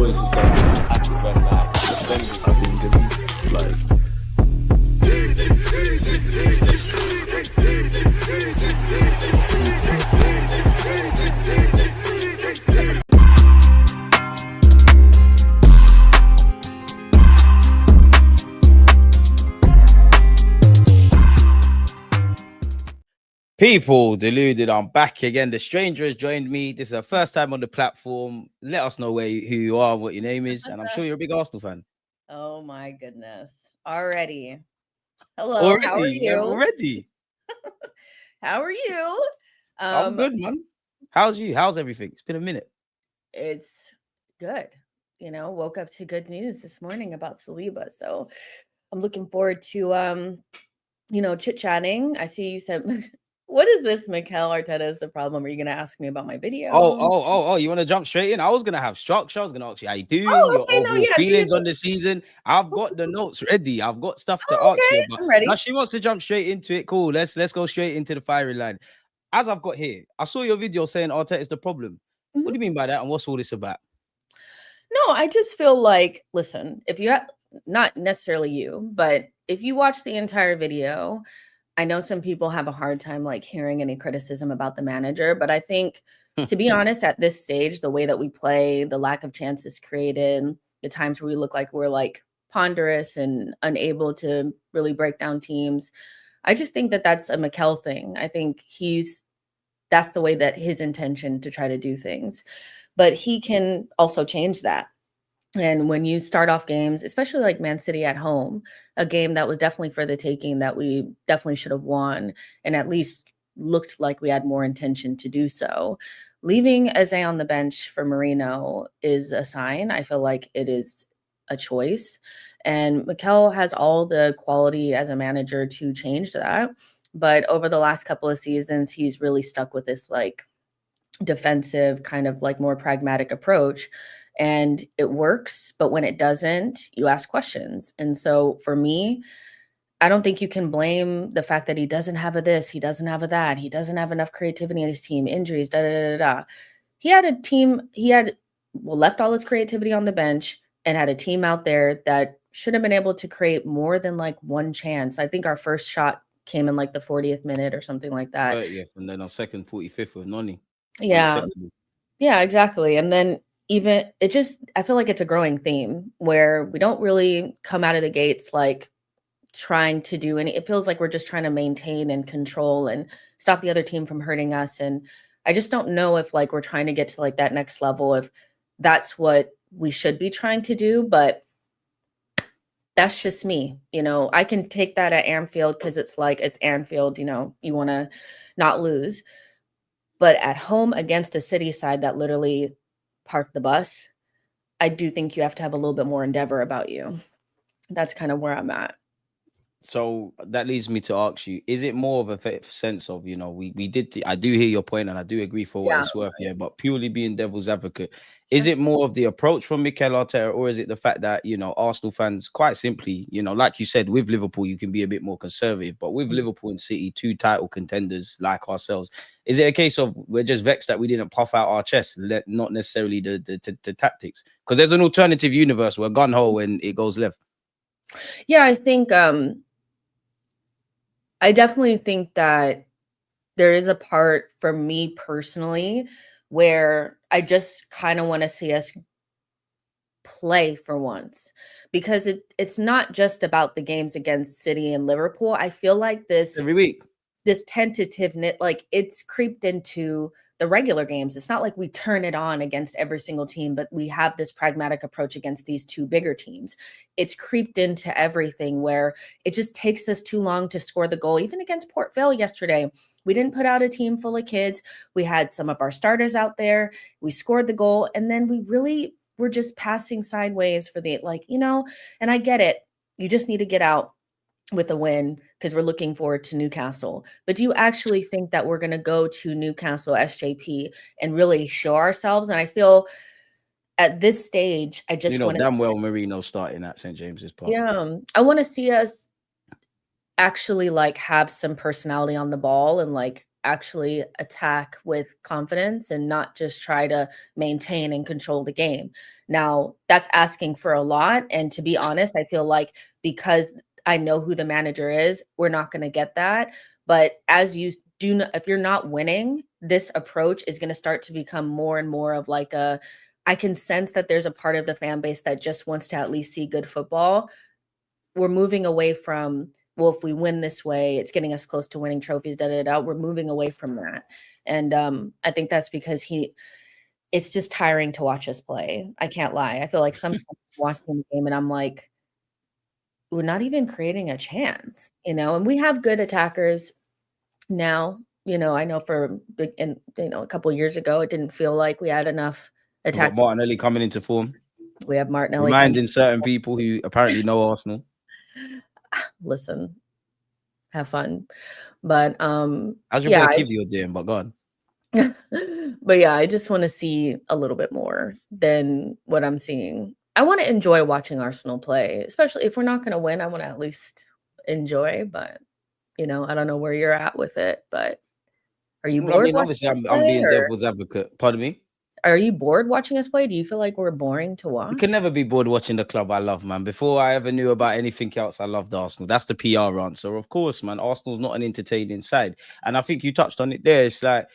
always just go actually when like People deluded, I'm back again. The stranger has joined me. This is the first time on the platform. Let us know who you are, what your name is, and I'm sure you're a big Arsenal fan. Oh my goodness. Already. Hello, Already? how are you? Already? How are you? I'm good, man. How's you? How's everything? It's been a minute. It's good. You know, woke up to good news this morning about Saliba. So I'm looking forward to chit-chatting. I see you said what is this? Mikel Arteta is the problem. Are you gonna ask me about my video? Oh, you want to jump straight in? I was gonna have structure. I was gonna ask you how you doing, your overall feelings on the season. I've got the notes ready. I've got stuff to ask you about. I'm ready. Now she wants to jump straight into it. Cool. Let's go straight into the firing line. As I've got here, I saw your video saying Arteta is the problem. What do you mean by that? And what's all this about? No, I just feel like, listen, if you have, not necessarily you, but if you watch the entire video, I know some people have a hard time like hearing any criticism about the manager, but I think, to be honest, at this stage, the way that we play, the lack of chances created, the times where we look like we're like ponderous and unable to really break down teams, I just think that that's a Mikel thing. I think that's the way that his intention to try to do things, but he can also change that. And when you start off games, especially like Man City at home, a game that was definitely for the taking, that we definitely should have won, and at least looked like we had more intention to do so. Leaving Eze on the bench for Marino is a sign. I feel like it is a choice. And Mikel has all the quality as a manager to change that. But over the last couple of seasons, he's really stuck with this like defensive kind of like more pragmatic approach. And it works, but when it doesn't, you ask questions. And so for me, I don't think you can blame the fact that he doesn't have a this, he doesn't have a that, he doesn't have enough creativity in his team, injuries, He had a team, left all his creativity on the bench and had a team out there that should have been able to create more than like one chance. I think our first shot came in like the 40th minute or something like that. 30th, and then our second 45th with Noni. Yeah, exactly. And then I feel like it's a growing theme where we don't really come out of the gates like trying to do it feels like we're just trying to maintain and control and stop the other team from hurting us. And I just don't know if like we're trying to get to like that next level, if that's what we should be trying to do, but that's just me. I can take that at Anfield because it's Anfield, you want to not lose. But at home against a City side that literally parked the bus, I do think you have to have a little bit more endeavor about you. That's kind of where I'm at. So that leads me to ask you, is it more of a sense of, I do hear your point and I do agree for what it's worth here, but purely being devil's advocate, is it more of the approach from Mikel Arteta, or is it the fact that, Arsenal fans, quite simply, like you said, with Liverpool, you can be a bit more conservative, but with Liverpool and City, two title contenders like ourselves, is it a case of we're just vexed that we didn't puff out our chest, not necessarily the tactics? Because there's an alternative universe where gun-ho and it goes left. Yeah, I think... I definitely think that there is a part for me personally where I just kind of want to see us play for once, because it's not just about the games against City and Liverpool. I feel like this every week, this tentativeness, like it's creeped into the regular games. It's not like we turn it on against every single team, but we have this pragmatic approach against these two bigger teams. It's creeped into everything where it just takes us too long to score the goal. Even against Port Vale yesterday, we didn't put out a team full of kids. We had some of our starters out there. We scored the goal, and then we really were just passing sideways for the, and I get it. You just need to get out with a win because we're looking forward to Newcastle. But do you actually think that we're going to go to Newcastle SJP and really show ourselves? And I feel at this stage, I just want to... damn well Marino starting at St. James's Park. Yeah, I want to see us actually like have some personality on the ball and like actually attack with confidence and not just try to maintain and control the game. Now, that's asking for a lot. And to be honest, I feel like because I know who the manager is, we're not going to get that. But as you do, if you're not winning, this approach is going to start to become more and more of like I can sense that there's a part of the fan base that just wants to at least see good football. We're moving away from, well, if we win this way, it's getting us close to winning trophies, We're moving away from that. And I think that's because it's just tiring to watch us play. I can't lie. I feel like sometimes watching the game and I'm like, we're not even creating a chance, and we have good attackers now. I know a couple of years ago, it didn't feel like we had enough We've attack. got Martinelli coming into form. We have Martinelli reminding certain people who apparently know Arsenal. Listen, have fun. But how's your boy Kivio doing? But go on. But yeah, I just want to see a little bit more than what I'm seeing. I want to enjoy watching Arsenal play, especially if we're not going to win. I want to at least enjoy, but I don't know where you're at with it, but are you bored? Obviously I'm being devil's advocate. Pardon me? Are you bored watching us play? Do you feel like we're boring to watch? You can never be bored watching the club I love, man. Before I ever knew about anything else, I loved Arsenal. That's the PR answer. Of course, man. Arsenal's not an entertaining side. And I think you touched on it there. It's like,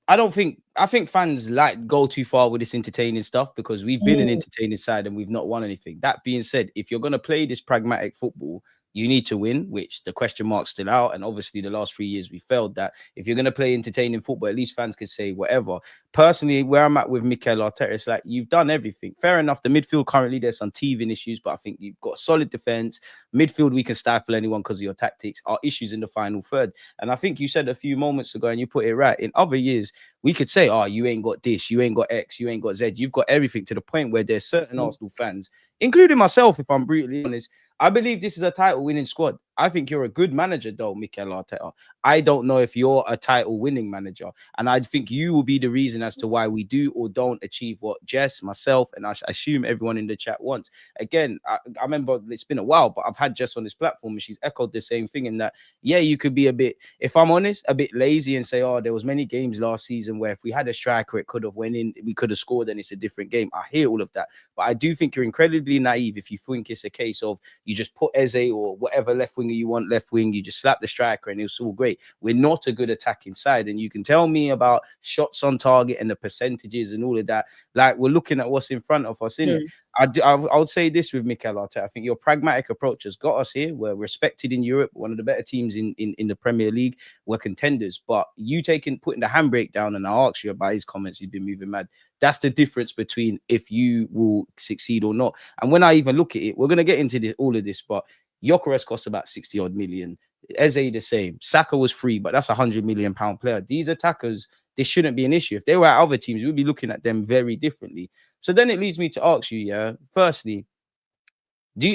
I think fans go too far with this entertaining stuff because we've been an entertaining side and we've not won anything. That being said, if you're going to play this pragmatic football, you need to win, which the question mark's still out. And obviously the last 3 years we failed that. If you're going to play entertaining football, at least fans could say whatever. Personally, where I'm at with Mikel Arteta, it's like you've done everything. Fair enough. The midfield currently, there's some teething issues, but I think you've got solid defense. Midfield, we can stifle anyone because of your tactics. Our issues in the final third. And I think you said a few moments ago, and you put it right, in other years, we could say, oh, you ain't got this, you ain't got X, you ain't got Z. You've got everything, to the point where there's certain Arsenal fans, including myself, if I'm brutally honest, I believe this is a title-winning squad. I think you're a good manager, though, Mikel Arteta. I don't know if you're a title-winning manager. And I think you will be the reason as to why we do or don't achieve what Jess, myself, and I assume everyone in the chat wants. Again, I remember it's been a while, but I've had Jess on this platform and she's echoed the same thing in that, yeah, you could be a bit, if I'm honest, a bit lazy and say, oh, there was many games last season where if we had a striker, it could have went in, we could have scored and it's a different game. I hear all of that. But I do think you're incredibly naive if you think it's a case of you just put Eze or whatever left winger you want left wing, you just slap the striker and it's all great. We're not a good attacking side. And you can tell me about shots on target and the percentages and all of that. Like, we're looking at what's in front of us, innit? I would say this with Mikel Arteta. I think your pragmatic approach has got us here. We're respected in Europe, one of the better teams in the Premier League. We're contenders. But you putting the handbrake down, and I asked you about his comments, he's been moving mad. That's the difference between if you will succeed or not. And when I even look at it, we're going to get into all of this, but Gyokeres cost about 60 odd million. Eze the same. Saka was free, but that's £100 million player. These attackers, this shouldn't be an issue. If they were at other teams, we'd be looking at them very differently. So then it leads me to ask you, yeah, firstly,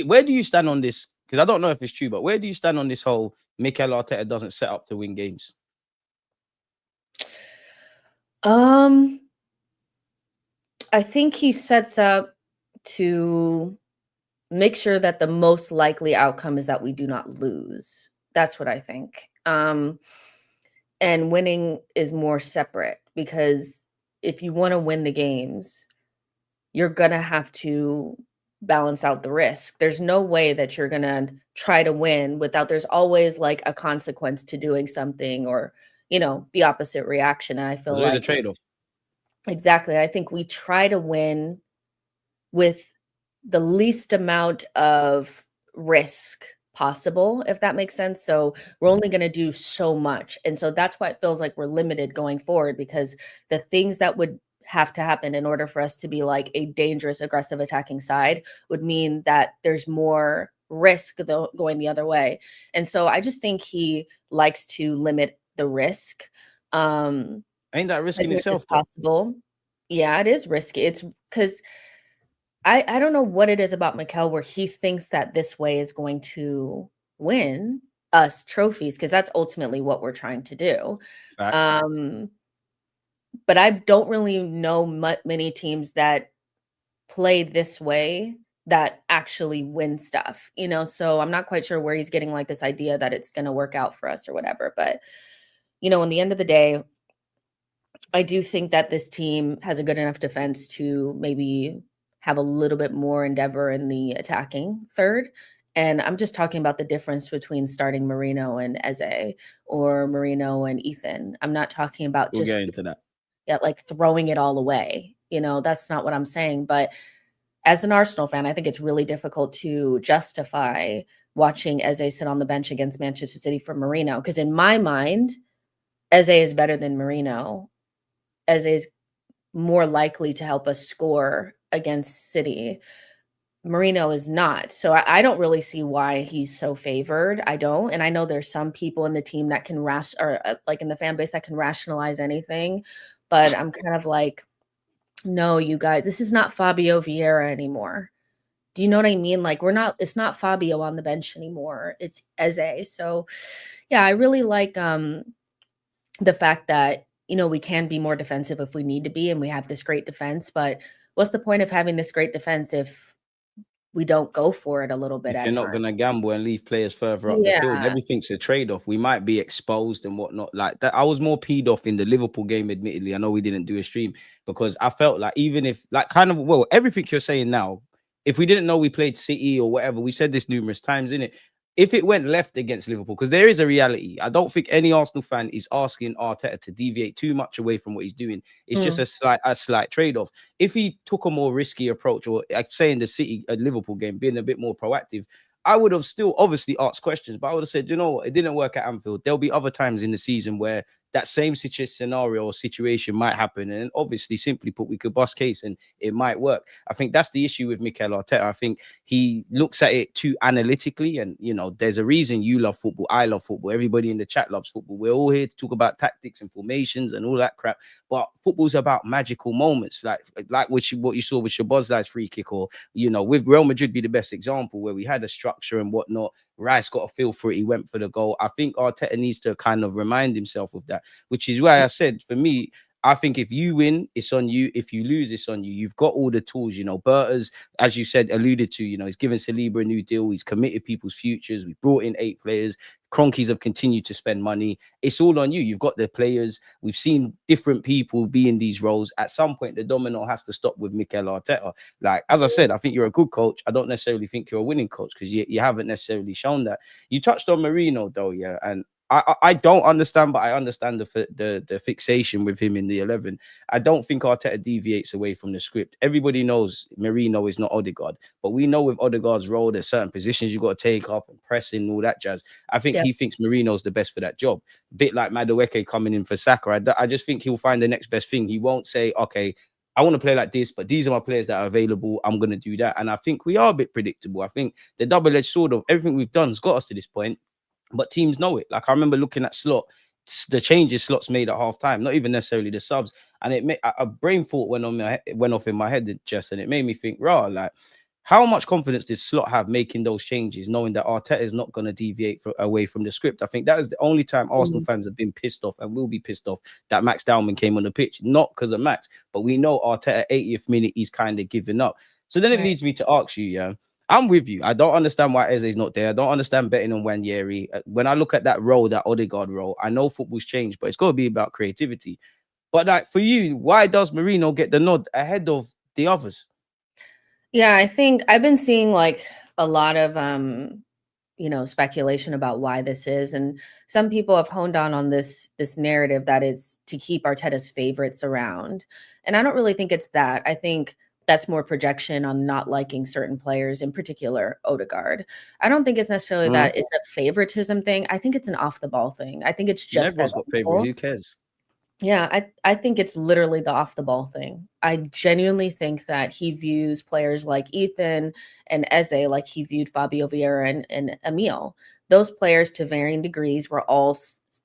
where do you stand on this? Because I don't know if it's true, but where do you stand on this whole Mikel Arteta doesn't set up to win games? I think he sets up to make sure that the most likely outcome is that we do not lose. That's what I think. And winning is more separate, because if you want to win the games, you're going to have to balance out the risk. There's no way that you're going to try to win without, there's always like a consequence to doing something, or, the opposite reaction. And I feel like a trade-off. Exactly. I think we try to win with the least amount of risk possible, if that makes sense. So we're only going to do so much. And so that's why it feels like we're limited going forward, because the things that would have to happen in order for us to be like a dangerous, aggressive attacking side would mean that there's more risk going the other way. And so I just think he likes to limit the risk. Ain't that risky in itself? Possible. Yeah, it is risky. It's because I don't know what it is about Mikel where he thinks that this way is going to win us trophies, because that's ultimately what we're trying to do. But I don't really know many teams that play this way that actually win stuff, so I'm not quite sure where he's getting like this idea that it's going to work out for us or whatever. But you know, in the end of the day, I do think that this team has a good enough defense to maybe have a little bit more endeavor in the attacking third. And I'm just talking about the difference between starting Marino and Eze or Marino and Ethan. I'm not talking about We'll just get into that. like throwing it all away. You know, that's not what I'm saying. But as an Arsenal fan, I think it's really difficult to justify watching Eze sit on the bench against Manchester City for Marino. Because in my mind, Eze is better than Marino. Eze is more likely to help us score against City. Marino is not. So I don't really see why he's so favored. I don't. And I know there's some people in the team that can like in the fan base that can rationalize anything. But I'm kind of like, no, you guys, this is not Fabio Vieira anymore. Do you know what I mean? Like it's not Fabio on the bench anymore. It's Eze. So yeah, I really like the fact that, you know, we can be more defensive if we need to be, and we have this great defense. But what's the point of having this great defense if we don't go for it a little bit If at you're not times? going to gamble and leave players further up the field, Yeah. everything's a trade-off. We might be exposed and whatnot like that. I was more peed off in the Liverpool game, admittedly. I know we didn't do a stream because I felt like even if like kind of, well, everything you're saying now, if we didn't know we played City or whatever, we said this numerous times, innit? If it went left against Liverpool, because there is a reality, I don't think any Arsenal fan is asking Arteta to deviate too much away from what he's doing. It's just a slight trade-off. If he took a more risky approach, or like say in the City Liverpool game, being a bit more proactive, I would have still obviously asked questions, but I would have said, you know what, it didn't work at Anfield. There'll be other times in the season where that same scenario or situation might happen. And obviously, simply put, we could bust case and it might work. I think that's the issue with Mikel Arteta. I think he looks at it too analytically. And, you know, there's a reason you love football. I love football. Everybody in the chat loves football. We're all here to talk about tactics and formations and all that crap. But football's about magical moments, like what you saw with Szoboszlai's free kick, or, you know, with Real Madrid be the best example where we had a structure and whatnot. Rice got a feel for it. He went for the goal. I think Arteta needs to kind of remind himself of that, which is why I said, for me, I think if you win, it's on you. If you lose, it's on you. You've got all the tools, you know. Berta's, as you said, alluded to, you know, he's given Saliba a new deal. He's committed people's futures. We brought in 8 players. Cronkies have continued to spend money. It's all on you. You've got the players. We've seen different people be in these roles. At some point, the domino has to stop with Mikel Arteta. Like, as I said, I think you're a good coach. I don't necessarily think you're a winning coach because you haven't necessarily shown that. You touched on Marino, though, yeah, and I don't understand, but I understand the fixation with him in the 11. I don't think Arteta deviates away from the script. Everybody knows Marino is not Odegaard, but we know with Odegaard's role, there's certain positions you got to take up and pressing and all that jazz. I think he thinks Marino's the best for that job. Bit like Madueke coming in for Saka. I just think he'll find the next best thing. He won't say, okay, I want to play like this, but these are my players that are available. I'm going to do that. And I think we are a bit predictable. I think the double-edged sword of everything we've done has got us to this point. But teams know it. Like, I remember looking at Slot, the changes Slot's made at halftime, not even necessarily the subs, and it made a brain thought went off in my head, just, and it made me think, raw, like, how much confidence does Slot have making those changes, knowing that Arteta is not going to deviate away from the script? I think that is the only time Arsenal fans have been pissed off and will be pissed off that Max Dowman came on the pitch, not because of Max, but we know Arteta 80th minute he's kind of given up. So then it leads me to ask you, yeah. I'm with you. I don't understand why Eze's not there. I don't understand betting on Wanyeri. When I look at that role, that Odegaard role, I know football's changed, but it's got to be about creativity. But like, for you, why does Marino get the nod ahead of the others? Yeah, I think I've been seeing like a lot of you know, speculation about why this is, and some people have honed on this narrative that it's to keep Arteta's favorites around. And I don't really think it's that. I think that's more projection on not liking certain players, in particular Odegaard. I don't think it's necessarily that it's a favoritism thing. I think it's an off the ball thing. I think it's just Everyone's got favorite. Who cares? Yeah, I think it's literally the off the ball thing. I genuinely think that he views players like Ethan and Eze like he viewed Fabio Vieira and Emil. Those players, to varying degrees, were all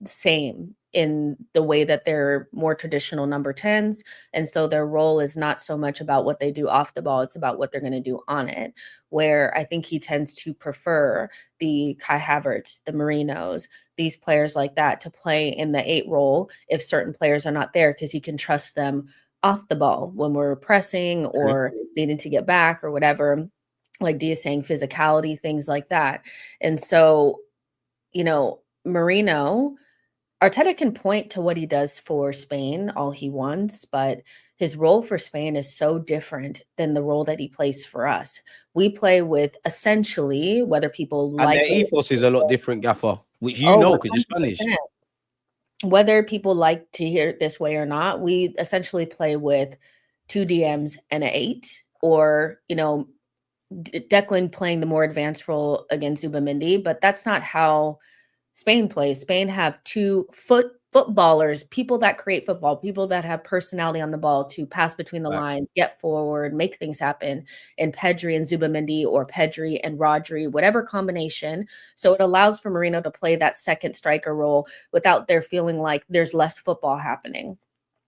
the same in the way that they're more traditional number 10s. And so their role is not so much about what they do off the ball, it's about what they're going to do on it. Where I think he tends to prefer the Kai Havertz, the Marinos, these players like that to play in the 8 role if certain players are not there, because he can trust them off the ball when we're pressing or needing to get back or whatever. Like Dia saying, physicality, things like that. And so, you know, Marino, Arteta can point to what he does for Spain all he wants, but his role for Spain is so different than the role that he plays for us. We play with essentially, whether people And like their it, ethos is a lot different, Gaffer, which you oh, know because you're Spanish. 100%. Whether people like to hear it this way or not, we essentially play with 2 DMs and an 8, or, you know, Declan playing the more advanced role against Zubimendi, but that's not how Spain plays. Spain have 2 footballers, people that create football, people that have personality on the ball to pass between the lines, get forward, make things happen, in Pedri and Zubimendi, or Pedri and Rodri, whatever combination. So it allows for Marino to play that second striker role without there feeling like there's less football happening.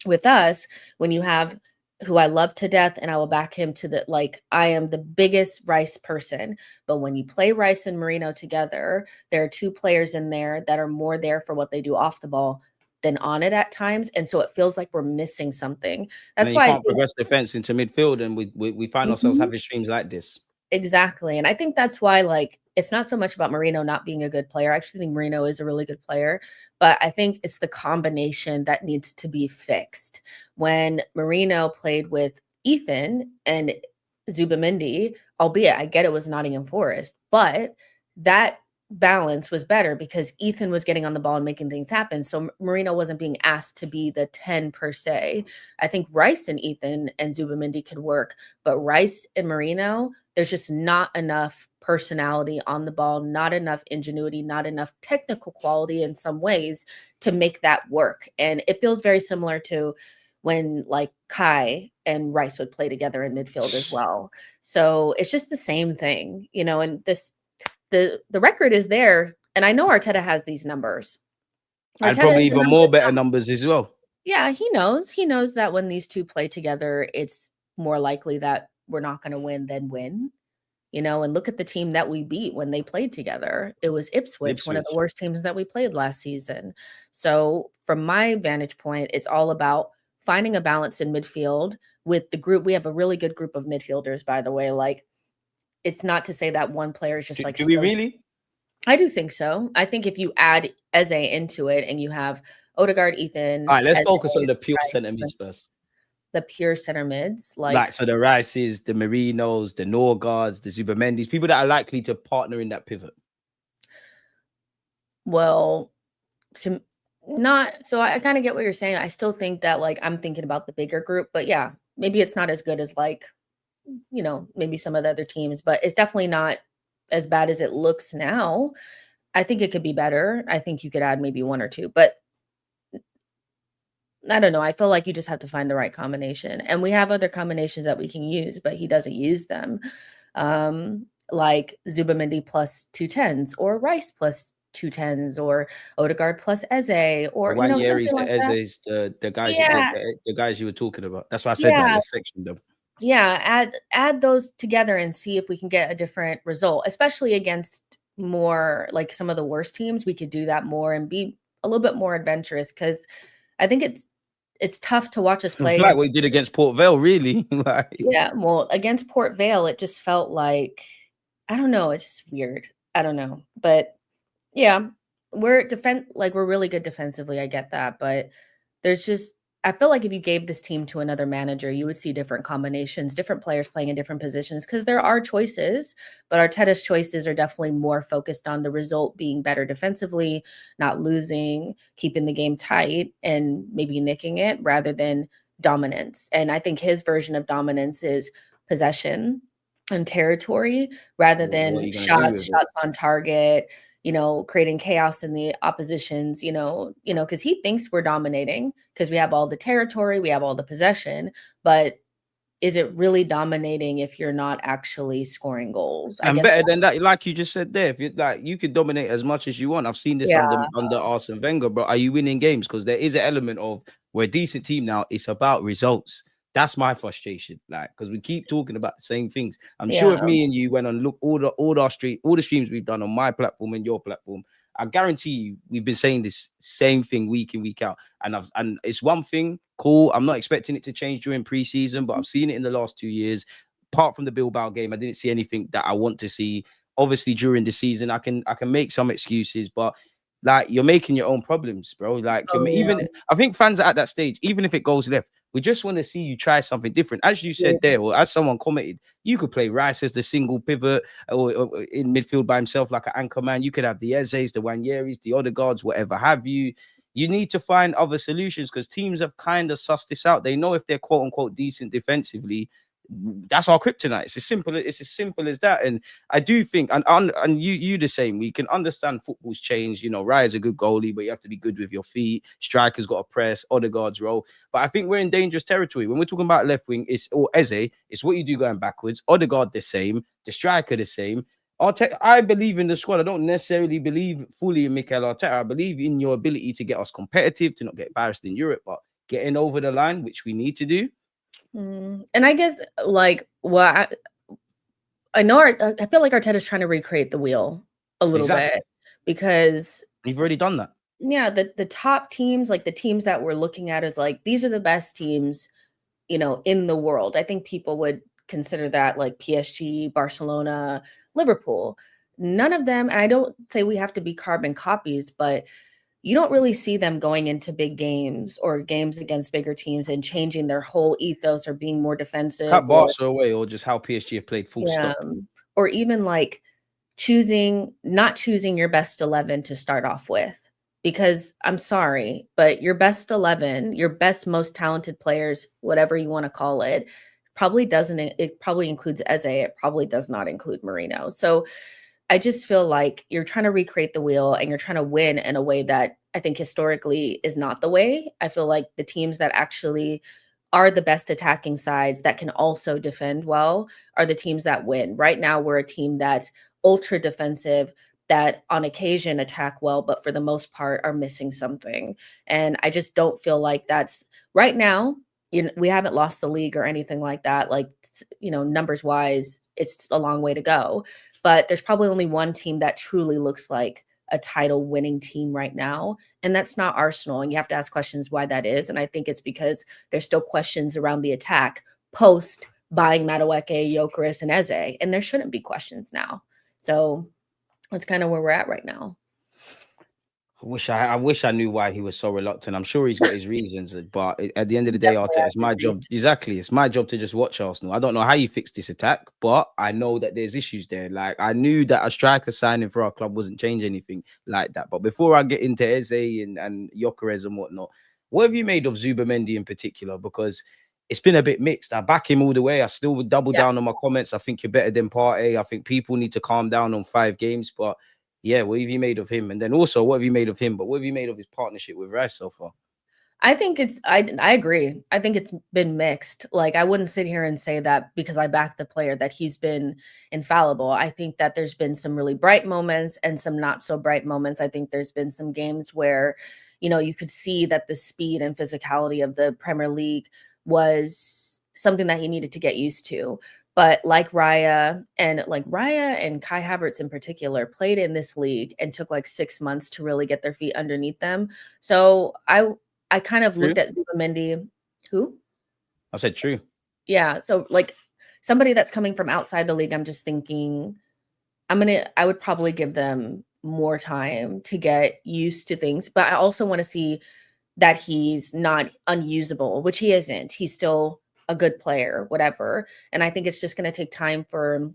With us, when you have, who I love to death and I will back him to the, like, I am the biggest Rice person, but when you play Rice and Marino together, there are 2 players in there that are more there for what they do off the ball than on it at times, and so it feels like we're missing something. And That's then you why I can't think progress defense into midfield, and we find ourselves Mhm. having streams like this. Exactly, and I think that's why, like, it's not so much about Marino not being a good player. I actually think Marino is a really good player, but I think it's the combination that needs to be fixed. When Marino played with Ethan and Zubimendi, albeit I get it was Nottingham Forest, but that balance was better because Ethan was getting on the ball and making things happen. So Marino wasn't being asked to be the 10 per se. I think Rice and Ethan and Zubimendi could work, but Rice and Marino, there's just not enough personality on the ball, not enough ingenuity, not enough technical quality in some ways to make that work. And it feels very similar to when like Kai and Rice would play together in midfield as well. So it's just the same thing, you know, and the record is there. And I know Arteta has these numbers. And Arteta probably is the even more better numbers as well. Yeah, he knows. He knows that when these 2 play together, it's more likely that we're not going to win than win. You know, and look at the team that we beat when they played together. It was Ipswich, one of the worst teams that we played last season. So, from my vantage point, it's all about finding a balance in midfield with the group. We have a really good group of midfielders, by the way. Like, it's not to say that one player is just like Do we so. really? I do think so. I think if you add Eze into it and you have Odegaard, Ethan, All right, let's Eze, focus on the pure Rice, centre mids first. the pure center mids, Like, so the Rices, the Marinos, the Norgards, the Zubimendis, people that are likely to partner in that pivot. well, to not so I kind of get what you're saying. I still think that like I'm thinking about the bigger group, but yeah, maybe it's not as good as like, you know, maybe some of the other teams, but it's definitely not as bad as it looks now. I think it could be better. I think you could add maybe 1 or 2, but I don't know. I feel like you just have to find the right combination. And we have other combinations that we can use, but he doesn't use them. Like Zubimendi plus 2 10s, or Rice plus 2 10s, or Odegaard plus Eze, or you know, Wanyeris, something the like that. Ezes, the guys, Yeah. the guys you were talking about. That's why I said like Yeah. let's section them. Yeah. Add those together and see if we can get a different result, especially against more like some of the worst teams. We could do that more and be a little bit more adventurous, because I think it's tough to watch us play Like against. we did against Port Vale, really. Like, Yeah, well, against Port Vale, it just felt like, I don't know, it's just weird. I don't know. But yeah, we're really good defensively. I get that, but there's just, I feel like if you gave this team to another manager, you would see different combinations, different players playing in different positions, because there are choices, but Arteta's choices are definitely more focused on the result being better defensively, not losing, keeping the game tight, and maybe nicking it rather than dominance. And I think his version of dominance is possession and territory rather what are than you gonna do with it? shots on target, you know, creating chaos in the oppositions, because he thinks we're dominating because we have all the territory, we have all the possession, but is it really dominating if you're not actually scoring goals? I And guess. better than that, like you just said there, if you like, you could dominate as much as you want. I've seen this Yeah. under Arsene Wenger, but are you winning games? Because there is an element of we're a decent team now. It's about results. That's my frustration, like, because we keep talking about the same things. I'm sure if me and you went and look all the streams we've done on my platform and your platform, I guarantee you we've been saying this same thing week in, week out. And it's one thing, cool. I'm not expecting it to change during preseason, but I've seen it in the last 2 years. Apart from the Bilbao game, I didn't see anything that I want to see. Obviously, during the season, I can make some excuses, but like you're making your own problems, bro. Like Oh, yeah. even I think fans are at that stage, even if it goes left, we just want to see you try something different. As you said there, or as someone commented, you could play Rice as the single pivot or in midfield by himself like an anchor man. You could have the Ezes, the Wanyeris, the Odegaards, whatever have you. You need to find other solutions because teams have kind of sussed this out. They know if they're quote unquote decent defensively, that's our kryptonite. It's as simple as that. And I do think, and you the same. We can understand football's changed. You know, Raya's a good goalie, but you have to be good with your feet. Striker's got to press. Odegaard's role. But I think we're in dangerous territory when we're talking about left wing. Or Eze. It's what you do going backwards. Odegaard the same. The striker the same. I believe in the squad. I don't necessarily believe fully in Mikel Arteta. I believe in your ability to get us competitive, to not get embarrassed in Europe, but getting over the line, which we need to do. And I guess like I know I feel like Arteta's trying to recreate the wheel a little bit because we've already done that. Yeah, the top teams, like the teams that we're looking at, is like these are the best teams, you know, in the world. I think people would consider that like PSG, Barcelona, Liverpool. None of them, and I don't say we have to be carbon copies, but you don't really see them going into big games or games against bigger teams and changing their whole ethos or being more defensive. Cut Barca away, or just how PSG have played full stop. Or even like not choosing your best 11 to start off with. Because I'm sorry, but your best 11, your best, most talented players, whatever you want to call it, it probably includes Eze. It probably does not include Marino. So I just feel like you're trying to recreate the wheel and you're trying to win in a way that I think historically is not the way. I feel like the teams that actually are the best attacking sides that can also defend well are the teams that win. Right now, we're a team that's ultra defensive, that on occasion attack well, but for the most part are missing something. And I just don't feel like that's right now. We haven't lost the league or anything like that. Like, you know, numbers wise, it's a long way to go. But there's probably only one team that truly looks like a title winning team right now. And that's not Arsenal. And you have to ask questions why that is. And I think it's because there's still questions around the attack post buying Madueke, Gyökeres, and Eze. And there shouldn't be questions now. So that's kind of where we're at right now. I wish I knew why he was so reluctant. I'm sure he's got his reasons, but at the end of the day, Arteta, it's my job. Exactly, it's my job to just watch Arsenal. I don't know how you fix this attack, but I know that there's issues there. Like I knew that a striker signing for our club wasn't change anything like that. But before I get into Eze and Gyökeres and whatnot, what have you made of Zubimendi in particular? Because it's been a bit mixed. I back him all the way. I still would double down on my comments. I think you're better than Partey. I think people need to calm down on 5 games, but. Yeah, what have you made of him? And then also, what have you made of him? But what have you made of his partnership with Rice so far? I think I agree. I think it's been mixed. Like, I wouldn't sit here and say that because I back the player that he's been infallible. I think that there's been some really bright moments and some not so bright moments. I think there's been some games where, you know, you could see that the speed and physicality of the Premier League was something that he needed to get used to. But like Raya and Kai Havertz in particular played in this league and took like 6 months to really get their feet underneath them. So I kind of looked at Zubimendi. Who? I said true. Yeah. So like somebody that's coming from outside the league, I'm just thinking I would probably give them more time to get used to things. But I also want to see that he's not unusable, which he isn't. He's still a good player, whatever. And I think it's just going to take time for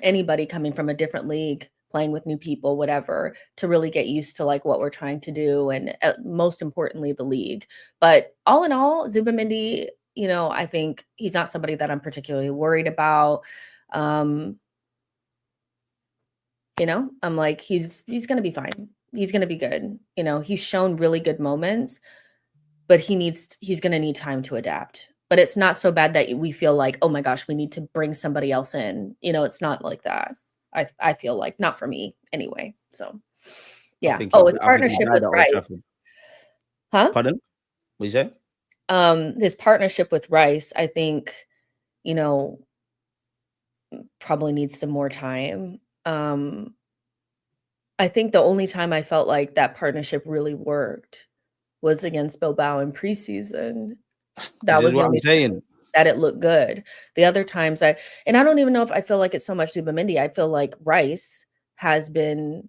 anybody coming from a different league, playing with new people, whatever, to really get used to like what we're trying to do. And most importantly, the league. But all in all, Zubimendi, you know, I think he's not somebody that I'm particularly worried about. You know, I'm like, he's going to be fine. He's going to be good. You know, he's shown really good moments, but he's going to need time to adapt. But it's not so bad that we feel like, oh my gosh, we need to bring somebody else in. You know, it's not like that. I feel like, not for me anyway. So, yeah. Oh, his partnership with Rice. Huh? Pardon? What did you say? His partnership with Rice, I think, you know, probably needs some more time. I think the only time I felt like that partnership really worked was against Bilbao in preseason. That was what I'm saying. That it looked good. The other times and I don't even know if I feel like it's so much Zubimendi. I feel like Rice has been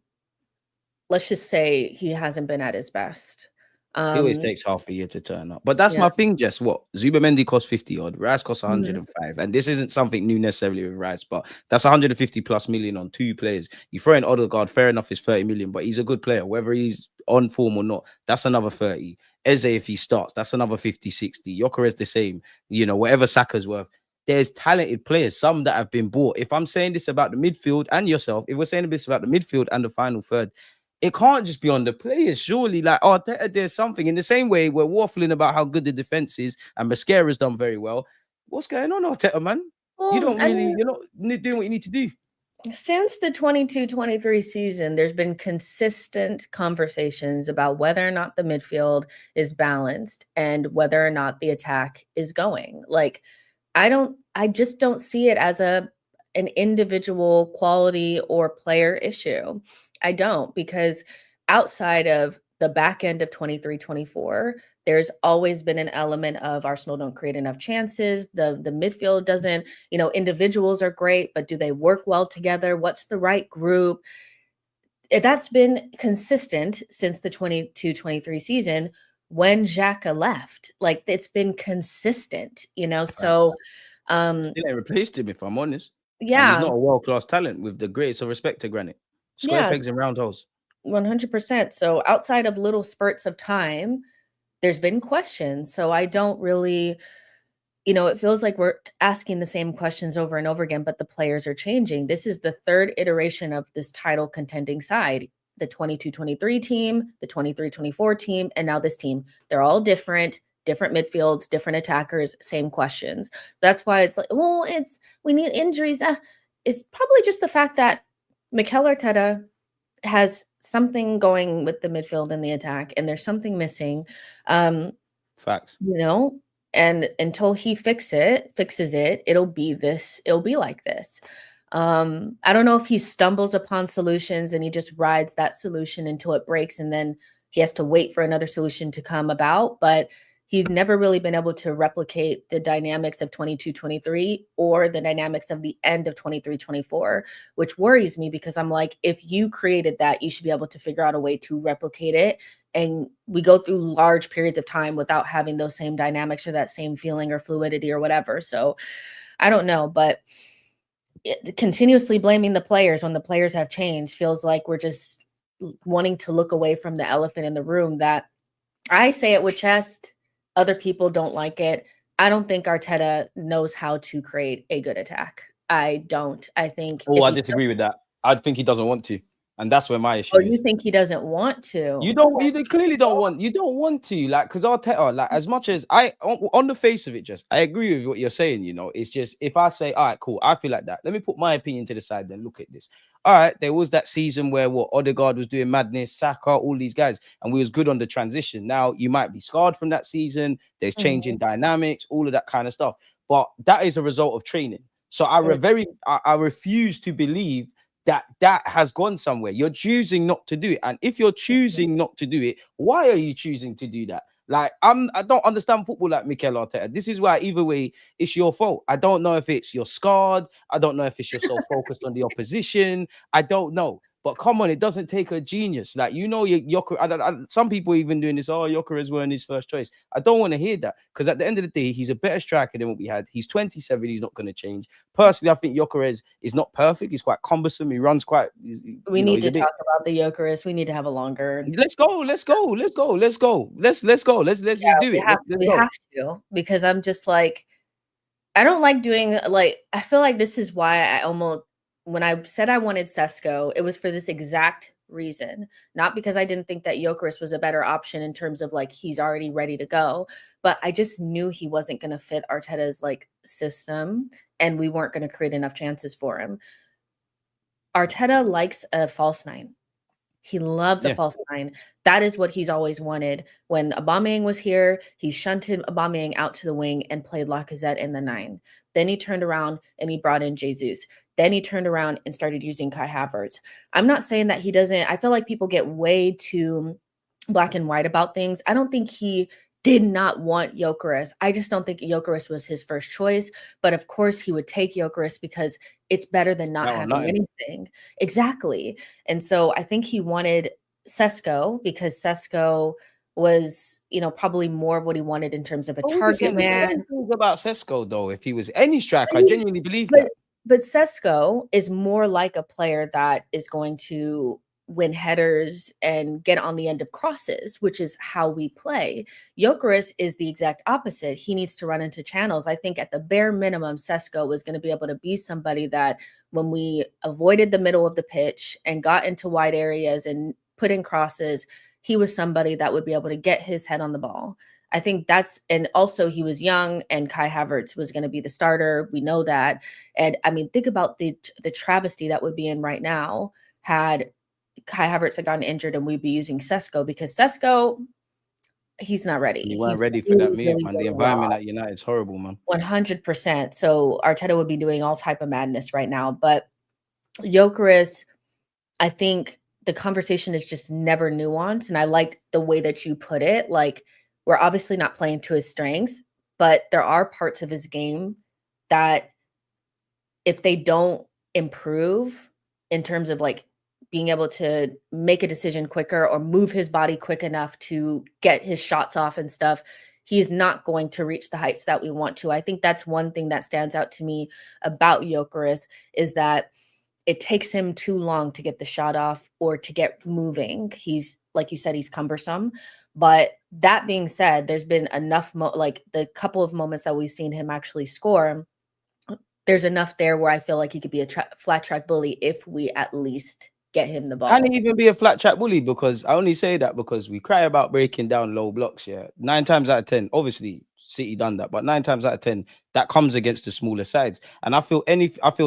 let's just say he hasn't been at his best. It always takes half a year to turn up. But that's Yeah. my thing, Jess. What? Zubimendi costs 50 odd. Rice costs Mhm. 105. And this isn't something new necessarily with Rice, but that's 150 plus million on 2 players. You throw in Odegaard, fair enough, is 30 million, but he's a good player. Whether he's on form or not, that's another 30. Eze, if he starts, that's another 50, 60. Gyökeres the same. You know, whatever Saka's worth. There's talented players, some that have been bought. If I'm saying this about the midfield and yourself, if we're saying this about the midfield and the final third, it can't just be on the players, surely. Like, oh, there's something. In the same way, we're waffling about how good the defense is, and Mascara's done very well. What's going on, Arteta, man? You Well, don't really, you're not doing what you need to do. Since the 22-23 season, there's been consistent conversations about whether or not the midfield is balanced and whether or not the attack is going. Like, I just don't see it as an individual quality or player issue. I don't, because outside of the back end of 23-24, there's always been an element of Arsenal don't create enough chances. The midfield doesn't, individuals are great, but do they work well together? What's the right group? That's been consistent since the 22-23 season when Xhaka left. Like, it's been consistent, so Still ain't replaced him, if I'm honest. And he's yeah. not a world-class talent, with the greatest of respect to Granite. Square Yeah, pegs and round holes. 100%. So outside of little spurts of time, there's been questions. So I don't really, it feels like we're asking the same questions over and over again, but the players are changing. This is the third iteration of this title contending side. The 22-23 team, the 23-24 team, and now this team. They're all different midfields, different attackers, same questions. That's why it's like, well, we need injuries. It's probably just the fact that Mikel Arteta has something going with the midfield and the attack, and there's something missing. Facts. And until he fixes it, it'll be like this. I don't know if he stumbles upon solutions and he just rides that solution until it breaks, and then he has to wait for another solution to come about. But he's never really been able to replicate the dynamics of 22-23 or the dynamics of the end of 23-24, which worries me, because I'm like, if you created that, you should be able to figure out a way to replicate it. And we go through large periods of time without having those same dynamics or that same feeling or fluidity or whatever. So I don't know, but continuously blaming the players when the players have changed feels like we're just wanting to look away from the elephant in the room. That I say it with chest. Other people don't like it. I don't think Arteta knows how to create a good attack. I don't. I think. Oh, I disagree with that. I think he doesn't want to. And that's where my issue is. You think he doesn't want to? You clearly don't want. You don't want to, like, because Arteta, like, as much as on the face of it, just I agree with what you're saying. It's just, if I say, all right, cool, I feel like that. Let me put my opinion to the side. Then look at this. All right, there was that season where Odegaard was doing madness, Saka, all these guys, and we was good on the transition. Now you might be scarred from that season. There's changing dynamics, all of that kind of stuff. But that is a result of training. So I refuse to believe that has gone somewhere. You're choosing not to do it. And if you're choosing not to do it, why are you choosing to do that? Like, I don't understand football like Mikel Arteta. This is why either way, it's your fault. I don't know if it's you're scarred. I don't know if it's you're so focused on the opposition. I don't know. But come on, it doesn't take a genius. Like, some people even doing this, Gyokeres weren't his first choice. I don't want to hear that, because at the end of the day, he's a better striker than what we had. He's 27. He's not going to change. Personally, I think Gyokeres is not perfect. He's quite cumbersome. He runs quite... We need to talk about the Gyokeres. We need to have a longer... Let's go. Let's go. Let's go. Let's just do it. We have to, because I'm just like... I don't like doing... Like, I feel like this is why I almost... When I said I wanted Sesko, it was for this exact reason. Not because I didn't think that Gyökeres was a better option in terms of, like, he's already ready to go, but I just knew he wasn't going to fit Arteta's, like, system, and we weren't going to create enough chances for him. Arteta likes a false nine. He loves a false nine. That is what he's always wanted. When Aubameyang was here, he shunted Aubameyang out to the wing and played Lacazette in the 9. Then he turned around and he brought in Jesus. Then he turned around and started using Kai Havertz. I'm not saying that he doesn't. I feel like people get way too black and white about things. I don't think he did not want Gyökeres. I just don't think Gyökeres was his first choice. But of course, he would take Gyökeres because it's better than not having anything. Exactly. And so I think he wanted Sesko, because Sesko was, probably more of what he wanted in terms of a target man. Things about Sesko though, if he was any striker, I mean, genuinely believe that. But Sesko is more like a player that is going to win headers and get on the end of crosses, which is how we play. Gyökeres is the exact opposite. He needs to run into channels. I think at the bare minimum, Sesko was going to be able to be somebody that when we avoided the middle of the pitch and got into wide areas and put in crosses, he was somebody that would be able to get his head on the ball. I think and also he was young and Kai Havertz was going to be the starter. We know that. And I mean, think about the travesty that would be in right now had Kai Havertz had gotten injured and we'd be using Sesko, because Sesko, he's not ready. You weren't He's ready for that move, man. The environment at United is horrible, man. 100%. So Arteta would be doing all type of madness right now. But Gyokeres, I think the conversation is just never nuanced. And I liked the way that you put it. Like, we're obviously not playing to his strengths, but there are parts of his game that if they don't improve in terms of like being able to make a decision quicker or move his body quick enough to get his shots off and stuff, he's not going to reach the heights that we want to. I think that's one thing that stands out to me about Gyökeres, is that it takes him too long to get the shot off or to get moving. He's, like you said, he's cumbersome. But that being said, there's been enough, like the couple of moments that we've seen him actually score, there's enough there where I feel like he could be a flat track bully if we at least get him the ball. Can he even be a flat track bully? Because I only say that because we cry about breaking down low blocks. Yeah, 9 times out of 10, obviously City done that, but 9 times out of 10, that comes against the smaller sides. And I feel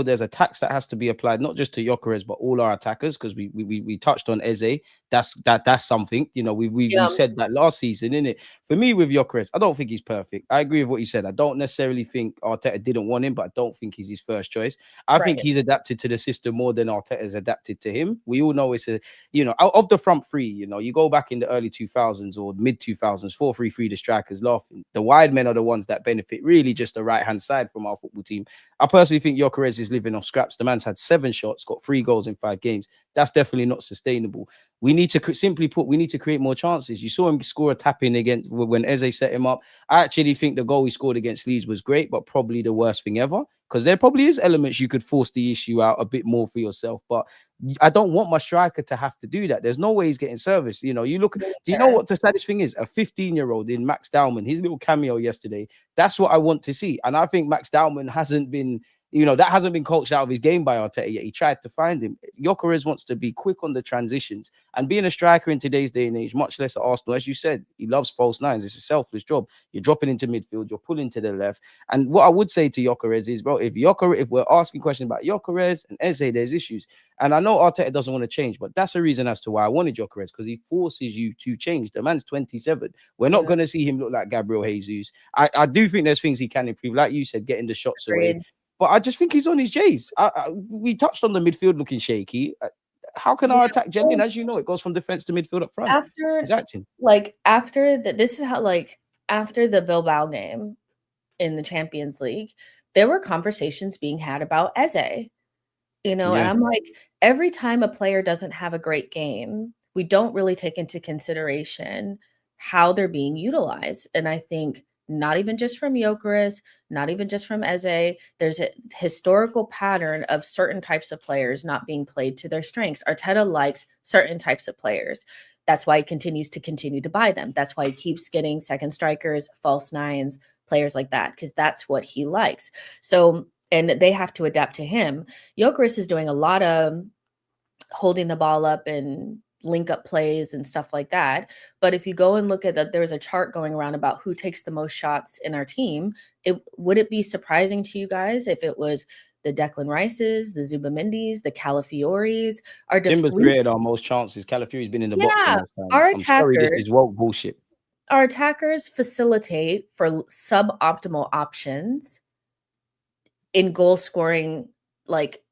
there's a tax that has to be applied, not just to Gyökeres, but all our attackers, because we touched on Eze. That's something, we said that last season, innit? For me with Gyökeres, I don't think he's perfect. I agree with what you said. I don't necessarily think Arteta didn't want him, but I don't think he's his first choice. I think he's adapted to the system more than Arteta's adapted to him. We all know it's out of the front three, you go back in the early 2000s or mid 2000s, 4-3-3, the strikers laughing. The wide men are the ones that benefit, really just the right-hand side from our football team. I personally think Gyökeres is living off scraps. The man's had 7 shots, got 3 goals in 5 games. That's definitely not sustainable. We need to we need to create more chances. You saw him score a tap-in against when Eze set him up. I actually think the goal he scored against Leeds was great, but probably the worst thing ever, because there probably is elements you could force the issue out a bit more for yourself. But I don't want my striker to have to do that. There's no way he's getting service. You look, do you know what the saddest thing is? A 15-year-old in Max Dowman, his little cameo yesterday. That's what I want to see. And I think Max Dowman hasn't been, that hasn't been coached out of his game by Arteta yet. He tried to find him. Gyökeres wants to be quick on the transitions, and being a striker in today's day and age, much less at Arsenal, as you said, he loves false nines. It's a selfless job. You're dropping into midfield, you're pulling to the left. And what I would say to Gyökeres is, bro, if we're asking questions about Gyökeres and Eze, there's issues. And I know Arteta doesn't want to change, but that's a reason as to why I wanted Gyökeres, because he forces you to change. The man's 27. We're not going to see him look like Gabriel Jesus. I do think there's things he can improve, like you said, getting the shots away. But I just think he's on his J's. We touched on the midfield looking shaky. How can our attack gel in? As you know, it goes from defense to midfield up front. After the Bilbao game in the Champions League, there were conversations being had about Eze. And I'm like, every time a player doesn't have a great game, we don't really take into consideration how they're being utilized. And I think not even just from Gyökeres, not even just from Eze, there's a historical pattern of certain types of players not being played to their strengths. Arteta likes certain types of players. That's why he continues to buy them. That's why he keeps getting second strikers, false nines, players like that, because that's what he likes. So, and they have to adapt to him. Gyökeres is doing a lot of holding the ball up and link up plays and stuff like that. But if you go and look at that, there was a chart going around about who takes the most shots in our team. Would it be surprising to you guys if it was the Declan Rices, the Zubimendis, the Calafioris? Timber's created our most chances. Calafiori's been in the box the most times. Our attackers, sorry, this is woke bullshit. Our attackers facilitate for suboptimal options in goal scoring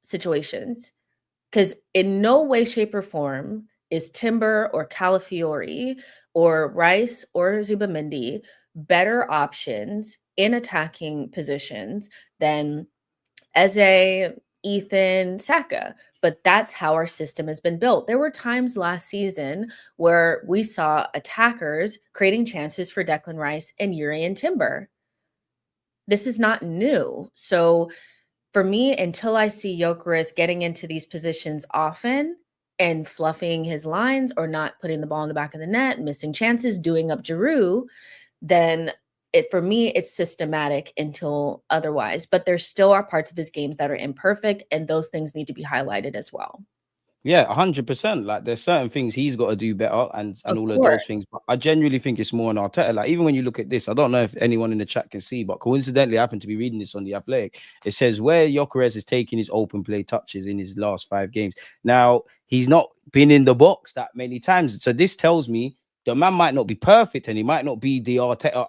situations, because in no way, shape, or form is Timber or Calafiori or Rice or Zubimendi better options in attacking positions than Eze, Ethan, Saka. But that's how our system has been built. There were times last season where we saw attackers creating chances for Declan Rice and Yuri and Timber. This is not new. So for me, until I see Gyökeres getting into these positions often and fluffing his lines or not putting the ball in the back of the net, missing chances, doing up Giroud, then for me, it's systematic until otherwise. But there still are parts of his games that are imperfect, and those things need to be highlighted as well. Yeah, 100%. Like there's certain things he's got to do better and all of those things. But I genuinely think it's more on Arteta. Like even when you look at this, I don't know if anyone in the chat can see, but coincidentally I happen to be reading this on The Athletic. It says where Gyökeres is taking his open play touches in his last 5 games. Now, he's not been in the box that many times. So this tells me the man might not be perfect and he might not be the Arteta,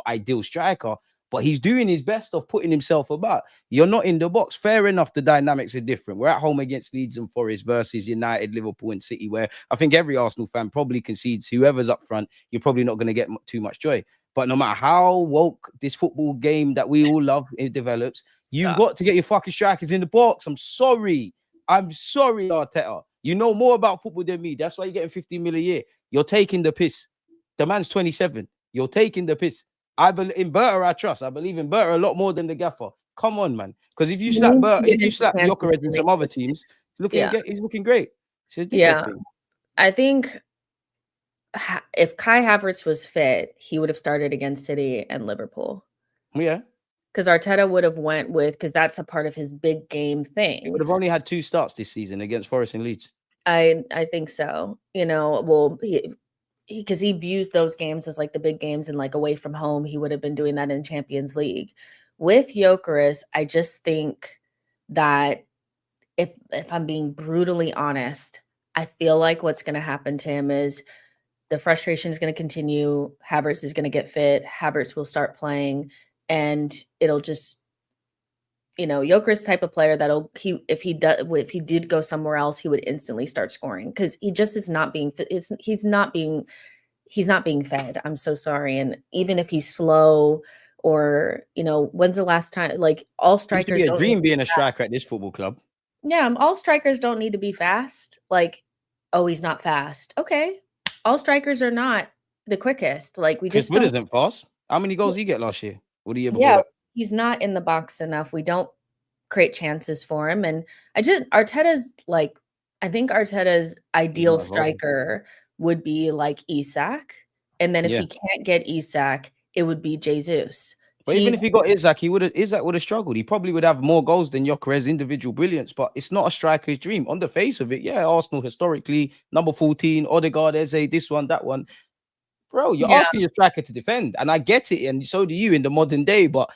ideal striker, but he's doing his best of putting himself about. You're not in the box. Fair enough, the dynamics are different. We're at home against Leeds and Forest versus United, Liverpool and City, where I think every Arsenal fan probably concedes whoever's up front, you're probably not going to get too much joy. But no matter how woke this football game that we all love it develops, you've got to get your fucking strikers in the box. I'm sorry, Arteta. You know more about football than me. That's why you're getting 15 million a year. You're taking the piss. The man's 27. You're taking the piss. I believe in Berta, I trust. I believe in Berta a lot more than the gaffer. Come on, man. Because if you slap Berta, if you slap Gyökeres and some other teams, he's looking great. It's a dickhead thing. I think if Kai Havertz was fit, he would have started against City and Liverpool. Yeah. Because Arteta would have went with, because that's a part of his big game thing. He would have only had 2 starts this season against Forest and Leeds. I think so. Well, because he views those games as like the big games and like away from home, he would have been doing that in Champions League. With Gyökeres, I just think that if I'm being brutally honest, I feel like what's going to happen to him is the frustration is going to continue. Havertz is going to get fit. Havertz will start playing, and it'll just, Gyökeres type of player if he did go somewhere else, he would instantly start scoring because he just is not being fit. He's not being fed. I'm so sorry. And even if he's slow or, when's the last time, like all strikers used to be a dream being a striker at this football club. Yeah. All strikers don't need to be fast. Like, oh, he's not fast. Okay. All strikers are not the quickest. Like we Chris just Wood isn't fast. How many goals did he get last year? What the year before? Yeah. He's not in the box enough. We don't create chances for him. And I think Arteta's ideal striker would be like Isak. And then if he can't get Isak, it would be Jesus. But even if he got Isak would have struggled. He probably would have more goals than Gyökeres' individual brilliance, but it's not a striker's dream. On the face of it, yeah, Arsenal historically, number 14, Odegaard, Eze, this one, that one. Bro, you're asking your striker to defend, and I get it, and so do you in the modern day, but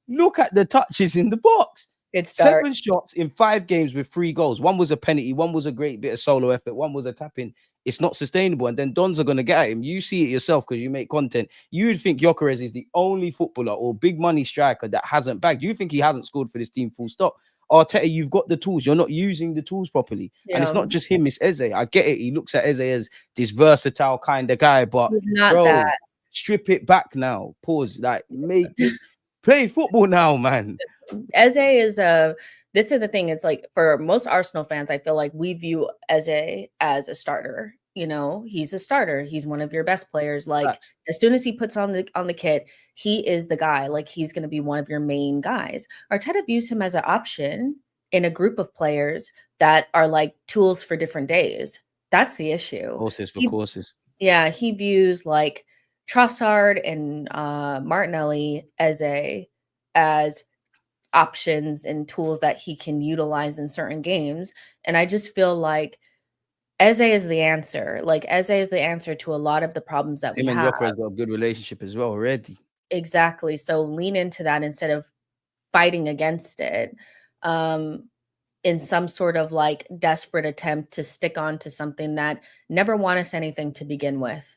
look at the touches in the box. It's 7 shots in 5 games with 3 goals. One was a penalty, one was a great bit of solo effort, one was a tap-in. It's not sustainable, and then Dons are going to get at him. You see it yourself because you make content. You'd think Gyökeres is the only footballer or big money striker that hasn't bagged. You think he hasn't scored for this team full stop. Arteta, you've got the tools. You're not using the tools properly. Yeah. And it's not just him, it's Eze. I get it. He looks at Eze as this versatile kind of guy, but he's not that. Strip it back now. Pause. Like, make this play football now, man. Eze is this is the thing. It's like for most Arsenal fans, I feel like we view Eze as a starter. He's a starter. He's one of your best players. Like as soon as he puts on the kit, he is the guy. Like he's going to be one of your main guys. Arteta views him as an option in a group of players that are like tools for different days. That's the issue. Horses for courses. Yeah, he views like Trossard and Martinelli as options and tools that he can utilize in certain games. And I just feel like Eze is the answer. Like Eze is the answer to a lot of the problems that we have. Him and Gyökeres got a good relationship as well already. Exactly. So lean into that instead of fighting against it in some sort of like desperate attempt to stick on to something that never won us anything to begin with.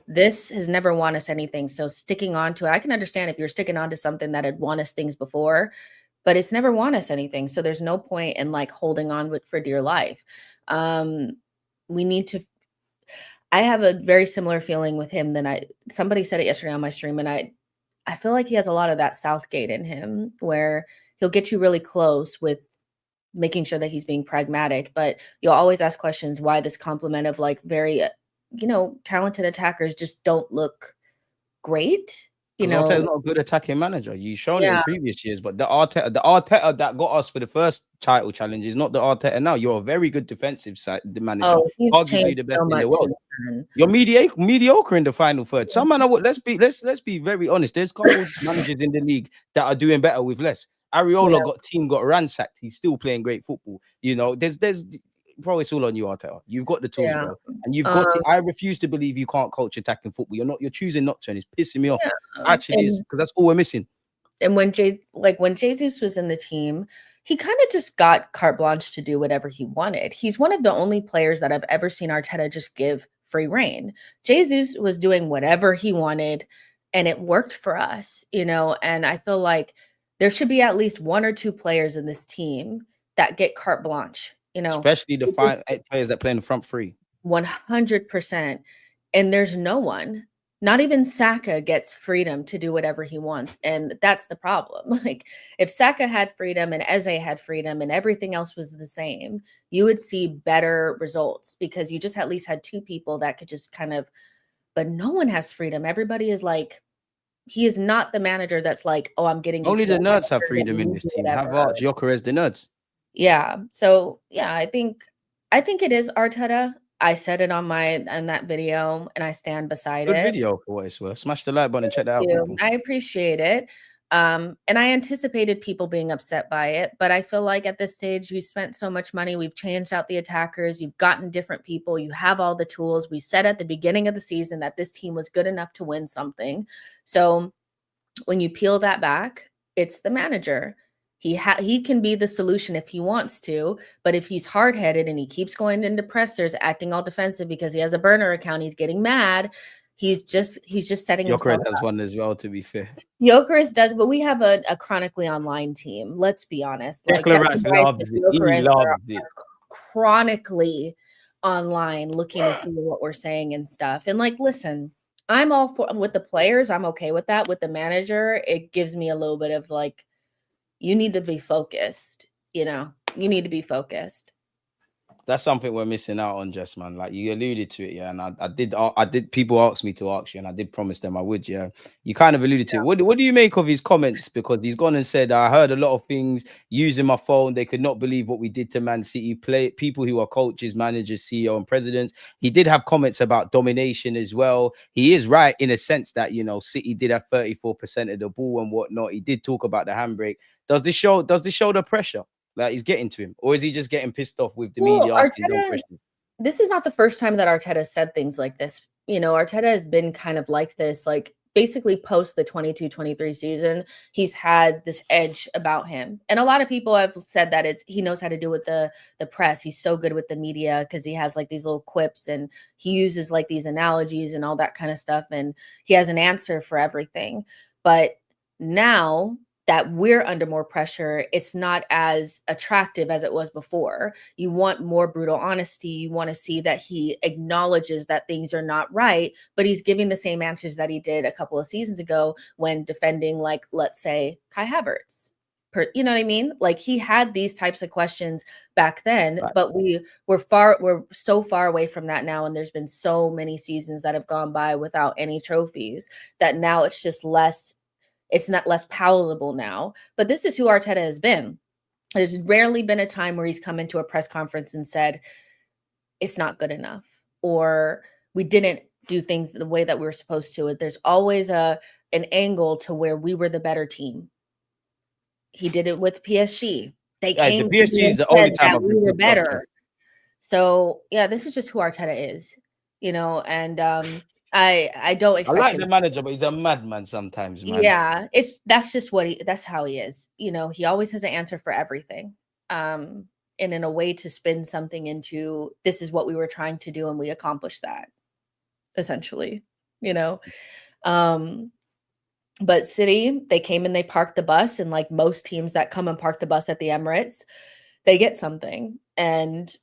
This has never won us anything. So sticking on to it, I can understand if you're sticking on to something that had won us things before, but it's never won us anything. So there's no point in like holding on for dear life. We need to, I have a very similar feeling with him than somebody said it yesterday on my stream. And I feel like he has a lot of that Southgate in him where he'll get you really close with making sure that he's being pragmatic. But you'll always ask questions why this complement of like very, talented attackers just don't look great. Because Arteta's not a good attacking manager. You've shown it in Yeah. previous years, but the Arteta that got us for the first title challenge is not the Arteta now. You're a very good defensive manager, Oh, he's arguably changed the best so in much the world. since then. You're mediocre in the final third. Some man, let's be very honest. There's a couple of managers in the league that are doing better with less. Areola got ransacked. He's still playing great football. There's probably it's all on you, Arteta. You've got the tools, bro, and you've got it. I refuse to believe you can't coach attacking football. You're choosing not to, and it's pissing me off. Actually, is because that's all we're missing. And when Jesus was in the team, he kind of just got carte blanche to do whatever he wanted. He's one of the only players that I've ever seen Arteta just give free reign. Jesus was doing whatever he wanted, and it worked for us, and I feel like there should be at least one or two players in this team that get carte blanche, especially the 5 players that play in the front three. 100%. And there's no one. Not even Saka gets freedom to do whatever he wants. And that's the problem. Like, if Saka had freedom and Eze had freedom and everything else was the same, you would see better results because you just at least had two people that could just but no one has freedom. Everybody is like, he is not the manager that's like, oh, I'm getting only the nerds have freedom in this team. Have Gyökeres the nerds. Yeah. So yeah, I think it is Arteta. I said it on that video, and I stand beside it. Good video for what it's worth. Smash the like button and check that out. People. I appreciate it. And I anticipated people being upset by it, but I feel like at this stage, you spent so much money. We've changed out the attackers. You've gotten different people. You have all the tools. We said at the beginning of the season that this team was good enough to win something. So when you peel that back, it's the manager. He can be the solution if he wants to, but if he's hard-headed and he keeps going into pressers, acting all defensive because he has a burner account, he's getting mad. He's just setting himself up. Gyökeres has one as well, to be fair. Gyökeres does, but we have a chronically online team. Let's be honest. Gyökeres loves it. He loves it. Chronically online, looking to see what we're saying and stuff. And listen, I'm all for with the players. I'm okay with that. With the manager, it gives me a little bit of you need to be focused. You need to be focused. That's something we're missing out on, Jess, man. Like you alluded to it, yeah. And I did. People asked me to ask you, and I did promise them I would, yeah. You kind of alluded to it. What do you make of his comments? Because he's gone and said, I heard a lot of things using my phone. They could not believe what we did to Man City. People who are coaches, managers, CEO, and presidents. He did have comments about domination as well. He is right in a sense that City did have 34% of the ball and whatnot. He did talk about the handbrake. Does this show the pressure? Like he's getting to him, or is he just getting pissed off with the media asking dumb questions? This is not the first time that Arteta said things like this. Arteta has been kind of like this, basically post the 22-23 season, he's had this edge about him. And a lot of people have said that he knows how to do with the press. He's so good with the media because he has these little quips and he uses these analogies and all that kind of stuff. And he has an answer for everything. But now that we're under more pressure, it's not as attractive as it was before. You want more brutal honesty. You want to see that he acknowledges that things are not right, but he's giving the same answers that he did a couple of seasons ago when defending, let's say, Kai Havertz. You know what I mean? He had these types of questions back then, right. But we're so far away from that now. And there's been so many seasons that have gone by without any trophies that now it's just it's not less palatable now, but this is who Arteta has been. There's rarely been a time where he's come into a press conference and said, it's not good enough, or we didn't do things the way that we were supposed to. There's always an angle to where we were the better team. He did it with PSG. They came the PSG is the only time we were better. So yeah, this is just who Arteta is, and I don't expect. I like the manager, but he's a madman sometimes, man. Yeah, that's how he is. He always has an answer for everything. And in a way to spin something into this is what we were trying to do and we accomplished that, essentially. But City, they came and they parked the bus, and most teams that come and park the bus at the Emirates, they get something. And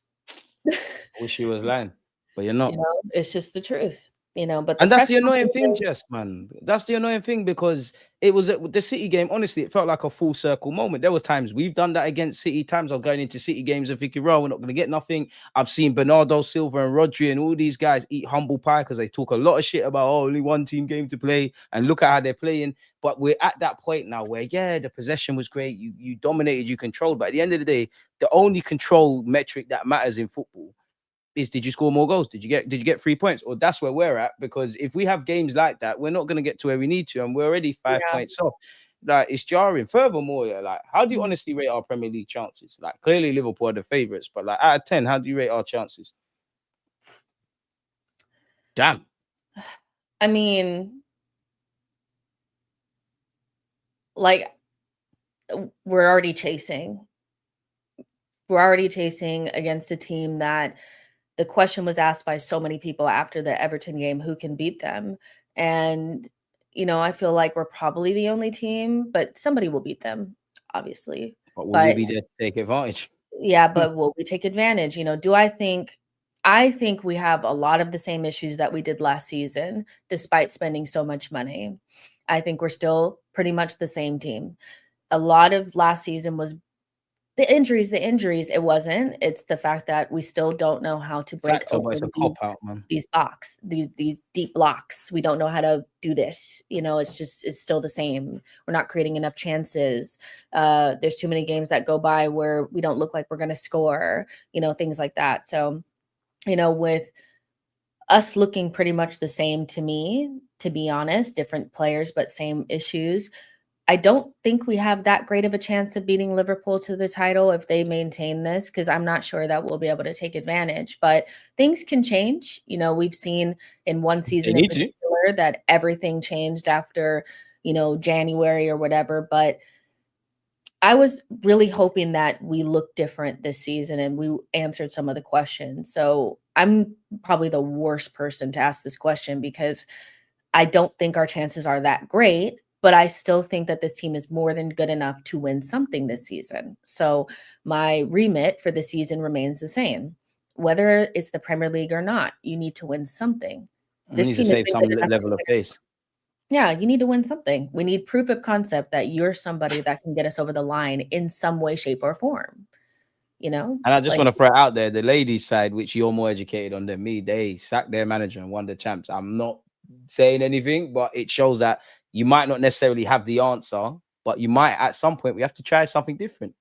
I wish he was lying, but you're not. It's just the truth. you know, but the And that's press the annoying thing, conferences, Jess, man. That's the annoying thing because it was the City game. Honestly, it felt like a full circle moment. There was times we've done that against City. Times I was going into City games and thinking, "Well, we're not going to get nothing." I've seen Bernardo Silva and Rodri and all these guys eat humble pie because they talk a lot of shit about only one team game to play and look at how they're playing. But we're at that point now where the possession was great. You dominated, you controlled. But at the end of the day, the only control metric that matters in football is, did you score more goals? Did you get 3 points? Or that's where we're at, because if we have games like that, we're not going to get to where we need to, and we're already 5 points off. Like, it's jarring. Furthermore, like, how do you honestly rate our Premier League chances? Like, clearly Liverpool are the favourites, but like, out of 10, how do you rate our chances? Damn. I mean, like, we're already chasing against a team that the question was asked by so many people after the Everton game, who can beat them? And, you know, I feel like we're probably the only team, but somebody will beat them, obviously. But will we be there to take advantage? Yeah, but will we take advantage? You know, I think we have a lot of the same issues that we did last season, despite spending so much money. I think we're still pretty much the same team. A lot of last season was the injuries. It wasn't. It's the fact that we still don't know how to break But it's a open cop out, man. these deep blocks. We don't know how to do this. You know, it's still the same. We're not creating enough chances. There's too many games that go by where we don't look like we're going to score, you know, things like that. So, you know, with us looking pretty much the same, to me, to be honest, different players, but same issues, I don't think we have that great of a chance of beating Liverpool to the title if they maintain this, because I'm not sure that we'll be able to take advantage. But things can change. You know, we've seen in one season in particular that everything changed after, you know, January or whatever. But I was really hoping that we looked different this season and we answered some of the questions. So I'm probably the worst person to ask this question, because I don't think our chances are that great. But I still think that this team is more than good enough to win something this season. So my remit for the season remains the same. Whether it's the Premier League or not, you need to win something. This team needs to save some level of face. Yeah, you need to win something. We need proof of concept that you're somebody that can get us over the line in some way, shape, or form. You know? And I just want to throw it out there, the ladies' side, which you're more educated on than me, they sacked their manager and won the champs. I'm not saying anything, but it shows that you might not necessarily have the answer, but you might at some point. We have to try something different.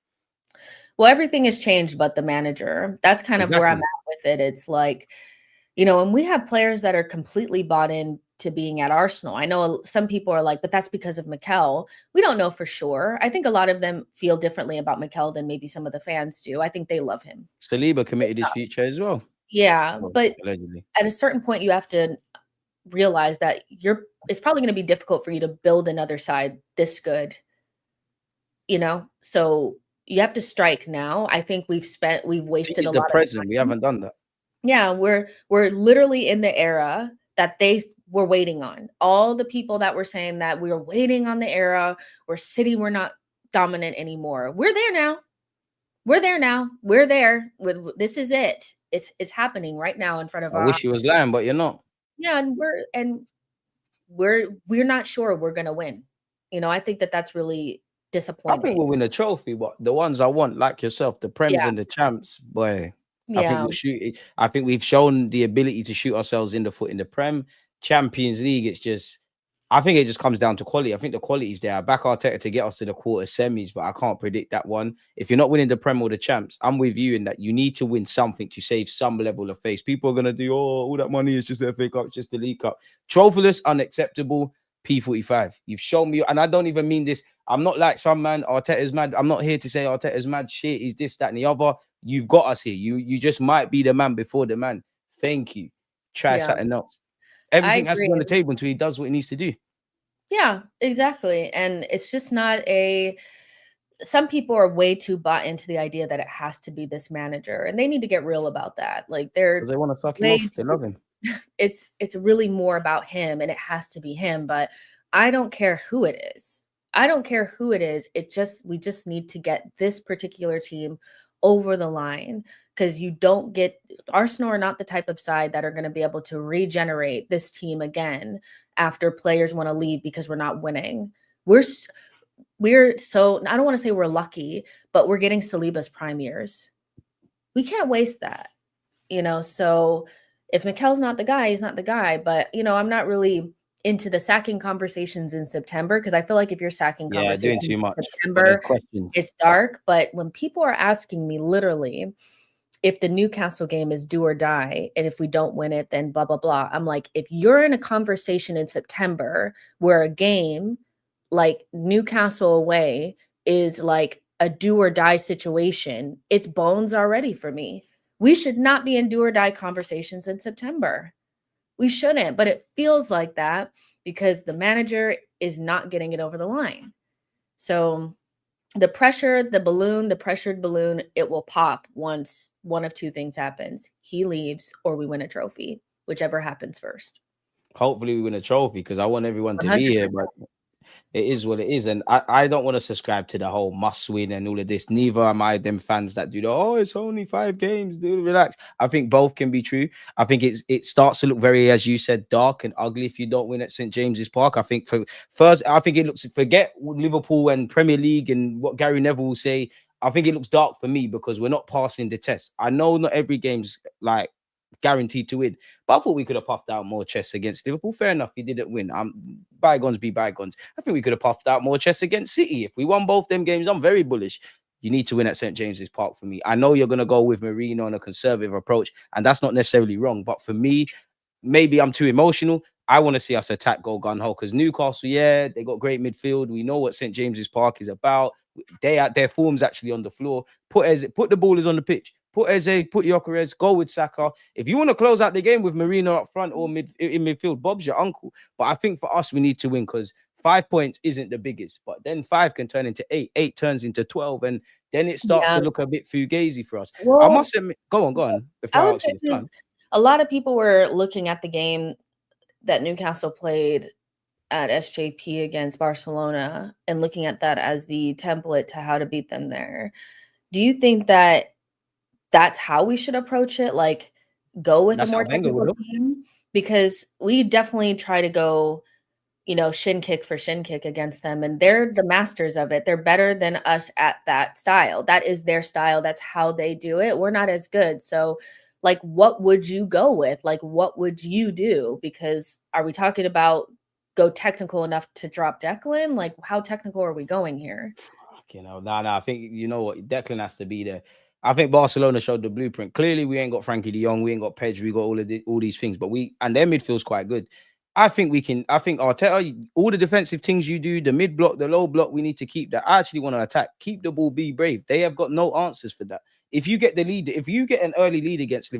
Well, everything has changed but the manager. That's kind of where I'm at with it. It's like, you know, and we have players that are completely bought in to being at Arsenal. I know some people are like, but that's because of Mikel. We don't know for sure. I think a lot of them feel differently about Mikel than maybe some of the fans do. I think they love him. Saliba committed his future as well. Yeah, but allegedly, at a certain point, you have to realize that it's probably going to be difficult for you to build another side this good, you know? So you have to strike now. I think we've wasted a lot of present. We haven't done that. Yeah, we're literally in the era that they were waiting on. All the people that were saying that we were waiting on the era where City were not dominant anymore. We're there now. We're there now. We're there. This is it. It's happening right now in front of I wish you was lying, but you're not. Yeah, and we're not sure we're gonna win. You know, I think that's really disappointing. I think we'll win a trophy, but the ones I want, like yourself, the Prems and the champs, boy. I think we'll shoot it. I think we've shown the ability to shoot ourselves in the foot in the Prem. Champions League, it's just, I think it just comes down to quality. I think the quality is there. I back Arteta to get us to the quarter semis, but I can't predict that one. If you're not winning the Prem or the champs, I'm with you in that you need to win something to save some level of face. People are going to do, all that money is just the FA Cup, just the League Cup. Trophyless, unacceptable. P45. You've shown me, and I don't even mean this. I'm not like some man, Arteta's mad. I'm not here to say Arteta's mad. Shit, he's this, that, and the other. You've got us here. You just might be the man before the man. Thank you. Try something else. Everything has to be on the table until he does what he needs to do. Yeah, exactly. And it's just not some people are way too bought into the idea that it has to be this manager, and they need to get real about that. Like they want to suck him off. They love him. It's really more about him, and it has to be him. But I don't care who it is. I don't care who it is. We just need to get this particular team over the line, because you don't get Arsenal are not the type of side that are going to be able to regenerate this team again after players want to leave because we're not winning. We're so, I don't want to say we're lucky, but we're getting Saliba's prime years. We can't waste that, so if Mikel's not the guy, he's not the guy. But I'm not really into the sacking conversations in September, because I feel like if you're sacking doing conversations too in much. September, Questions. it's dark. But when people are asking me literally if the Newcastle game is do or die, and if we don't win it, then blah, blah, blah, I'm like, if you're in a conversation in September where a game like Newcastle away is like a do or die situation, it's bones already for me. We should not be in do or die conversations in September. We shouldn't, but it feels like that because the manager is not getting it over the line. So the pressured balloon, it will pop once one of two things happens. He leaves or we win a trophy, whichever happens first. Hopefully we win a trophy, because I want everyone to 100%. be here, but it is what it is. And I don't want to subscribe to the whole must win and all of this. Neither am I them fans that do the, oh, it's only 5 games, dude, relax. I think both can be true. I think it starts to look very, as you said, dark and ugly if you don't win at St. James's Park. I think it looks, forget Liverpool and Premier League and what Gary Neville will say. I think it looks dark for me because we're not passing the test. I know not every game's like guaranteed to win, but I thought we could have puffed out more chests against Liverpool. Fair enough, he didn't win. Bygones be bygones. I think we could have puffed out more chests against City. If we won both them games, I'm very bullish. You need to win at St. James's Park for me. I know you're going to go with Mourinho on a conservative approach, and that's not necessarily wrong. But for me, maybe I'm too emotional. I want to see us attack, go gun-ho, because Newcastle, yeah, they got great midfield. We know what St. James's Park is about. Their form's actually on the floor. Put the ballers on the pitch. Put Eze, put Gyökeres, go with Saka. If you want to close out the game with Marino up front or in midfield, Bob's your uncle. But I think for us, we need to win, because 5 points isn't the biggest. But then 5 can turn into 8. 8 turns into 12. And then it starts to look a bit fugazi for us. Well, I must admit, go on. I would say a lot of people were looking at the game that Newcastle played at SJP against Barcelona and looking at that as the template to how to beat them there. Do you think that that's how we should approach it? Like, go with a more technical team? Because we definitely try to go, shin kick for shin kick against them, and they're the masters of it. They're better than us at that style. That is their style. That's how they do it. We're not as good. So, like, what would you go with? Like, what would you do? Because are we talking about go technical enough to drop Declan? Like, how technical are we going here? No, I think, what, Declan has to be there. I think Barcelona showed the blueprint. Clearly, we ain't got Frankie de Jong, we ain't got Pedri, we got all these things, but and their midfield's quite good. I think Arteta, all the defensive things you do, the mid block, the low block, we need to keep that. I actually want to attack. Keep the ball, be brave. They have got no answers for that. If you get the lead, if you get an early lead against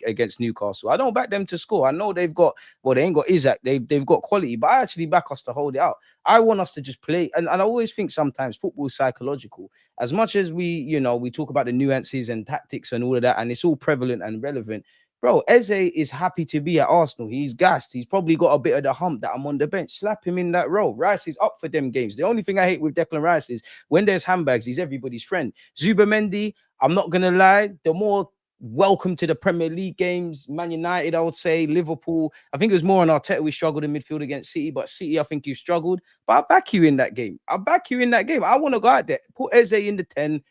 against Newcastle, I don't back them to score. I know they ain't got Isaac. They've got quality, but I actually back us to hold it out. I want us to just play. And I always think sometimes football is psychological. As much as we talk about the nuances and tactics and all of that, and it's all prevalent and relevant. Bro, Eze is happy to be at Arsenal. He's gassed. He's probably got a bit of the hump that I'm on the bench. Slap him in that role. Rice is up for them games. The only thing I hate with Declan Rice is when there's handbags, he's everybody's friend. Zubimendi, I'm not going to lie, the more welcome to the Premier League games. Man United, I would say. Liverpool. I think it was more on Arteta. We struggled in midfield against City, but City, I think you struggled. But I'll back you in that game. I want to go out there. Put Eze in the 10.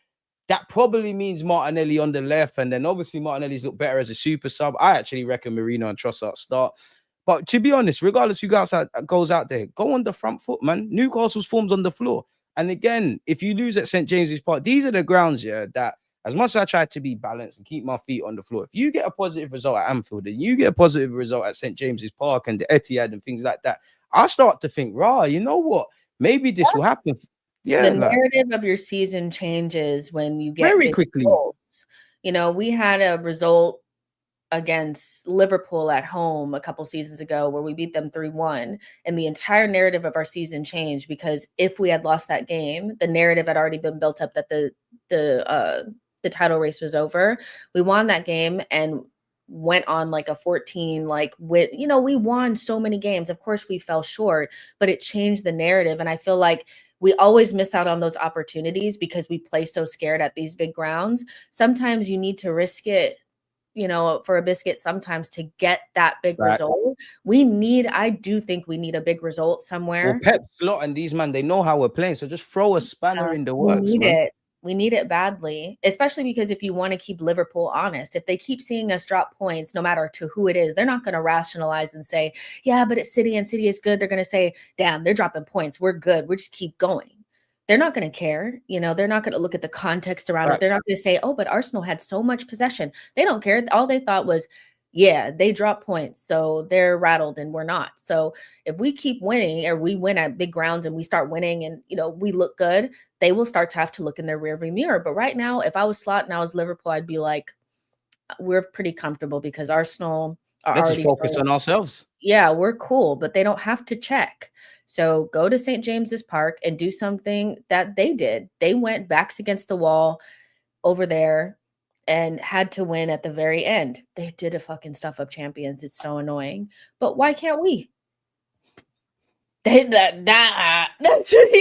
That probably means Martinelli on the left. And then obviously Martinelli's look better as a super sub. I actually reckon Marino and Trossard start. But to be honest, regardless who goes out there, go on the front foot, man. Newcastle's form's on the floor. And again, if you lose at St. James's Park, these are the grounds, that as much as I try to be balanced and keep my feet on the floor, if you get a positive result at Anfield and you get a positive result at St. James's Park and the Etihad and things like that, I start to think, you know what? Maybe this will happen. Yeah, the narrative of your season changes when you get very quickly. Results. We had a result against Liverpool at home a couple seasons ago where we beat them 3-1, and the entire narrative of our season changed because if we had lost that game, the narrative had already been built up that the title race was over. We won that game and went on like a 14, we won so many games. Of course we fell short, but it changed the narrative. And I feel like we always miss out on those opportunities because we play so scared at these big grounds. Sometimes you need to risk it, you know, for a biscuit sometimes to get that big result. I do think we need a big result somewhere. Well, Pep, Slot, and these man, they know how we're playing. So just throw a spanner in the works, we need man. it. We need it badly, especially because if you want to keep Liverpool honest, if they keep seeing us drop points, no matter to who it is, they're not going to rationalize and say, yeah, but it's City and City is good. They're going to say, damn, they're dropping points. We're good. We'll just keep going. They're not going to care. You know, they're not going to look at the context around it. They're not going to say, oh, but Arsenal had so much possession. They don't care. All they thought was, yeah, they drop points, so they're rattled and we're not. So if we keep winning, or we win at big grounds and we start winning and, you know, we look good, they will start to have to look in their rearview mirror. But right now, if I was Slot and I was Liverpool, I'd be like, we're pretty comfortable because Arsenal are Let's already just focus on ourselves. Yeah, we're cool, but they don't have to check. So go to St. James's Park and do something that they did. They went backs against the wall over there and had to win at the very end. They did a fucking stuff up champions. It's so annoying. But why can't we? You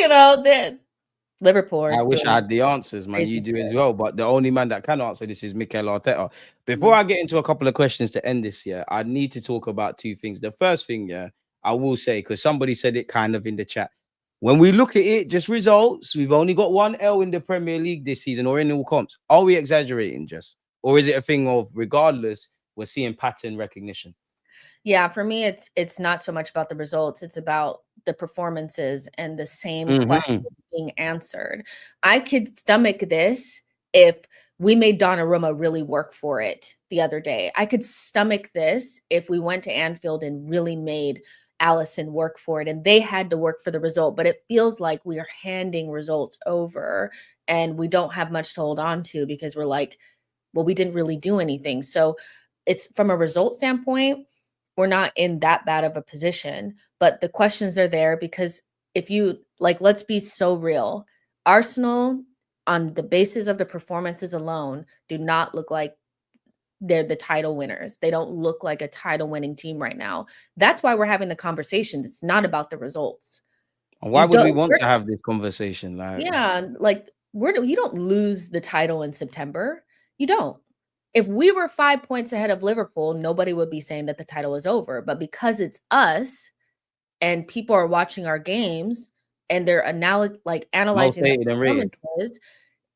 know, Liverpool. I wish I had the answers, man. You do as well. But the only man that can answer this is Mikel Arteta. Before I get into a couple of questions to end this year, I need to talk about two things. The first thing, yeah, I will say, because somebody said it kind of in the chat. When we look at it, just results, we've only got 1 L in the Premier League this season or in all comps. Are we exaggerating, Jess? Or is it a thing of, regardless, we're seeing pattern recognition? Yeah, for me, it's not so much about the results. It's about the performances and the same question being answered. I could stomach this if we made Donnarumma really work for it the other day. I could stomach this if we went to Anfield and really made Allison work for it and they had to work for the result. But it feels like we are handing results over and we don't have much to hold on to because we're like, well, we didn't really do anything. So it's from a result standpoint, we're not in that bad of a position, but the questions are there because if you like, let's be so real. Arsenal, on the basis of the performances alone, do not look like they're the title winners. They don't look like a title winning team right now. That's why we're having the conversations. It's not about the results. And why would we want to have this conversation? Like, yeah, like you don't lose the title in September. You don't. If we were 5 points ahead of Liverpool, nobody would be saying that the title is over. But because it's us and people are watching our games and they're analyzing the performances,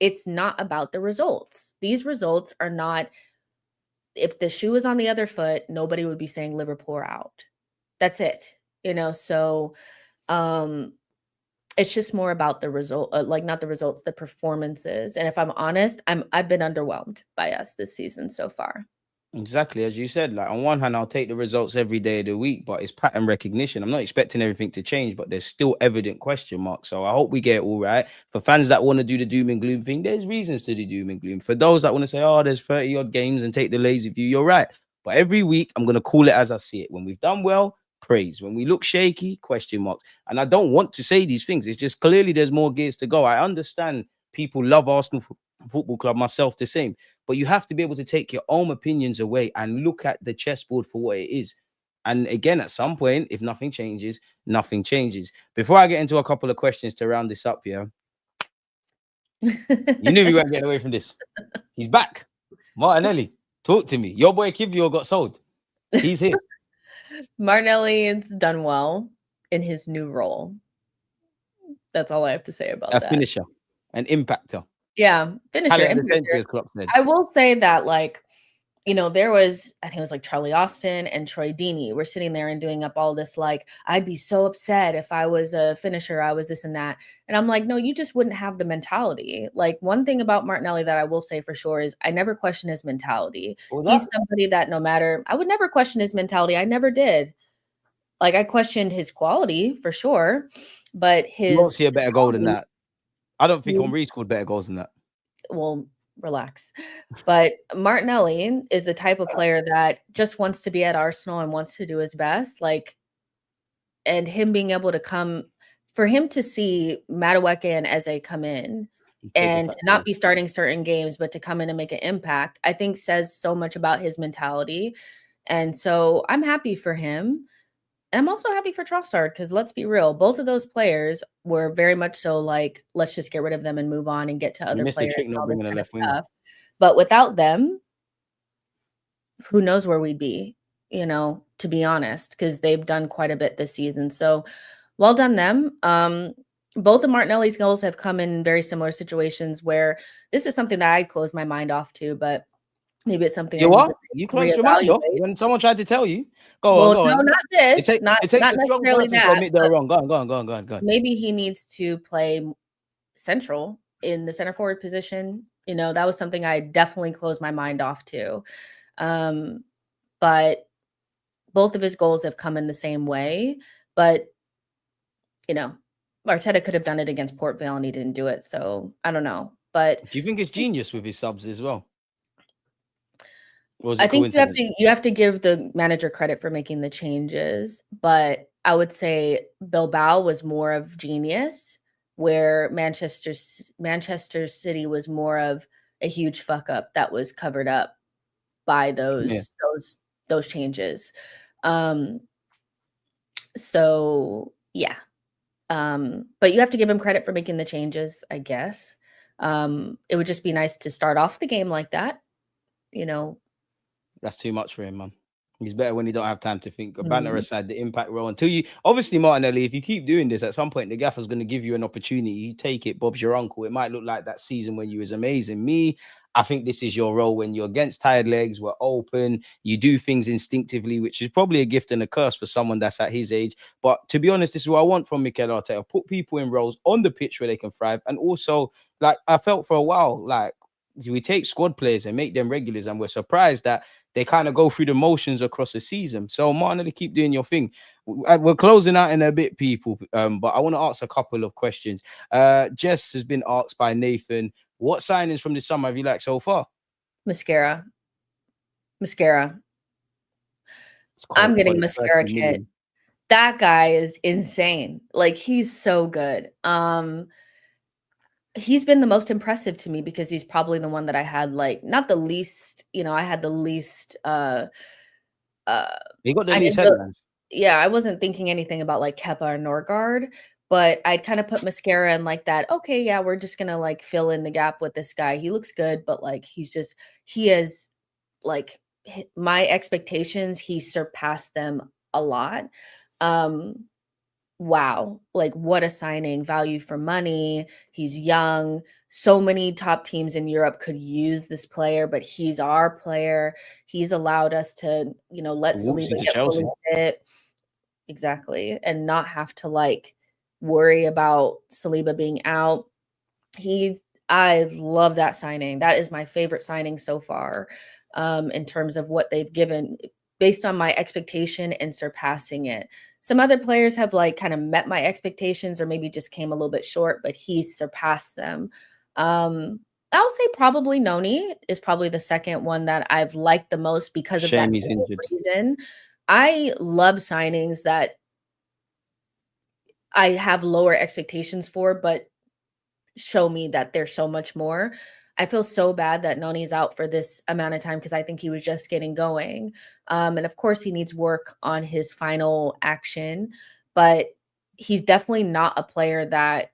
it's not about the results. These results are not, if the shoe is on the other foot, nobody would be saying Liverpool are out. That's it. You know, so it's just more about the result, not the results, the performances. And if I'm honest, I've been underwhelmed by us this season so far. Exactly, as you said, like on one hand, I'll take the results every day of the week, but it's pattern recognition. I'm not expecting everything to change, but there's still evident question marks. So I hope we get it all right. For fans that want to do the doom and gloom thing, there's reasons to do doom and gloom. For those that want to say, oh, there's 30 odd games and take the lazy view, you're right. But every week, I'm going to call it as I see it. When we've done well, praise. When we look shaky, question marks. And I don't want to say these things. It's just clearly there's more gears to go. I understand people love Arsenal Football Club, myself the same. But you have to be able to take your own opinions away and look at the chessboard for what it is. And again, at some point, if nothing changes, nothing changes. Before I get into a couple of questions to round this up, yeah, you knew we weren't getting away from this. He's back. Martinelli, talk to me. Your boy Kivio got sold. He's here. Martinelli has done well in his new role. That's all I have to say about that. A finisher, an impactor. Yeah, finisher. I will say that, like, you know, there was, I think it was like Charlie Austin and Troy Deeney were sitting there and doing up all this, like, I'd be so upset if I was a finisher, I was this and that. And I'm like, no, you just wouldn't have the mentality. Like, one thing about Martinelli that I will say for sure is I never question his mentality. He's somebody that I would never question his mentality. I never did. Like, I questioned his quality for sure, but you won't see a better goal than that. I don't think Henry scored better goals than that. Well, relax. But Martinelli is the type of player that just wants to be at Arsenal and wants to do his best. Like, and him being able to come, for him to see Madueke and Eze come in and to not be starting certain games, but to come in and make an impact, I think says so much about his mentality. And so I'm happy for him. I'm also happy for Trossard because let's be real, both of those players were very much so like, let's just get rid of them and move on and get to You other missed a players. trick And not all this bringing a kind of left winger. stuff. But without them, who knows where we'd be, you know, to be honest, because they've done quite a bit this season. So well done them. Both of Martinelli's goals have come in very similar situations where this is something that I close my mind off to, but maybe it's something I You need what? to You closed your mind off reevaluate. when someone tried to tell you. Go Well, on, go no, on. not this, It not takes not a strong necessarily person to that, admit they're but wrong. Go on. maybe he needs to play central in the center forward position. You know, that was something I definitely closed my mind off to. But both of his goals have come in the same way. But, you know, Arteta could have done it against Port Vale and he didn't do it. So I don't know. But Do you think it's genius with his subs as well? Or was I it think coincidence? you have to give the manager credit for making the changes. But I would say Bilbao was more of genius, where Manchester City was more of a huge fuck up that was covered up by those changes. So yeah. But you have to give him credit for making the changes, I guess. It would just be nice to start off the game like that, you know. That's too much for him, man. He's better when he don't have time to think. Banter aside, the impact role until you obviously Martinelli, if you keep doing this, at some point the gaffer's going to give you an opportunity. You take it, Bob's your uncle. It might look like that season when you was amazing. I think this is your role when you're against tired legs, we're open, you do things instinctively, which is probably a gift and a curse for someone that's at his age. But to be honest, this is what I want from Mikel Arteta. Put people in roles on the pitch where they can thrive. And also, like I felt for a while, like we take squad players and make them regulars, and we're surprised that they kind of go through the motions across the season. So Martinelli, keep doing your thing. We're closing out in a bit, people. But I want to ask a couple of questions. Jess has been asked by Nathan, what signings from this summer have you liked so far? Mascara. I'm getting Mascara kit. That guy is insane. Like, he's so good. He's been the most impressive to me because he's probably the one that I had, like, not the least, you know, I had the least he got the least headlines. Yeah, I wasn't thinking anything about like Kepa or Norgard, but I'd kind of put Mascara in like that. Okay, yeah, we're just gonna like fill in the gap with this guy. He looks good, but like he is like my expectations, he surpassed them a lot. Wow, like what a signing, value for money. He's young. So many top teams in Europe could use this player, but he's our player. He's allowed us to, you know, let Saliba get fully fit. Exactly. And not have to like worry about Saliba being out. I love that signing. That is my favorite signing so far, in terms of what they've given based on my expectation and surpassing it. Some other players have like kind of met my expectations or maybe just came a little bit short, but he's surpassed them. I'll say probably Noni is probably the second one that I've liked the most because of that reason. I love signings that I have lower expectations for, but show me that there's so much more. I feel so bad that Noni's out for this amount of time because I think he was just getting going. And of course, he needs work on his final action, but he's definitely not a player that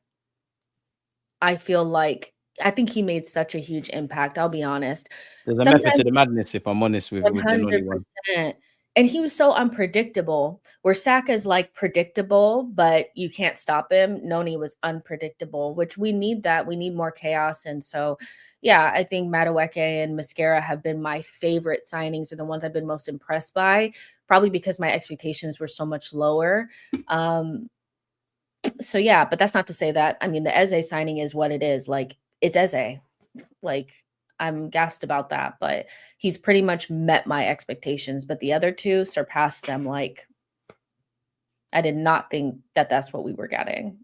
I feel like, I think he made such a huge impact. I'll be honest. There's a method to the madness, if I'm honest with the Noni one. And he was so unpredictable, where Saka's like predictable, but you can't stop him. Noni was unpredictable, which we need that. We need more chaos. And so, yeah, I think Madueke and Mascara have been my favorite signings, or the ones I've been most impressed by, probably because my expectations were so much lower. So, yeah, but that's not to say that, I mean, the Eze signing is what it is. Like, it's Eze. Like, I'm gassed about that, but he's pretty much met my expectations. But the other two surpassed them. Like, I did not think that that's what we were getting.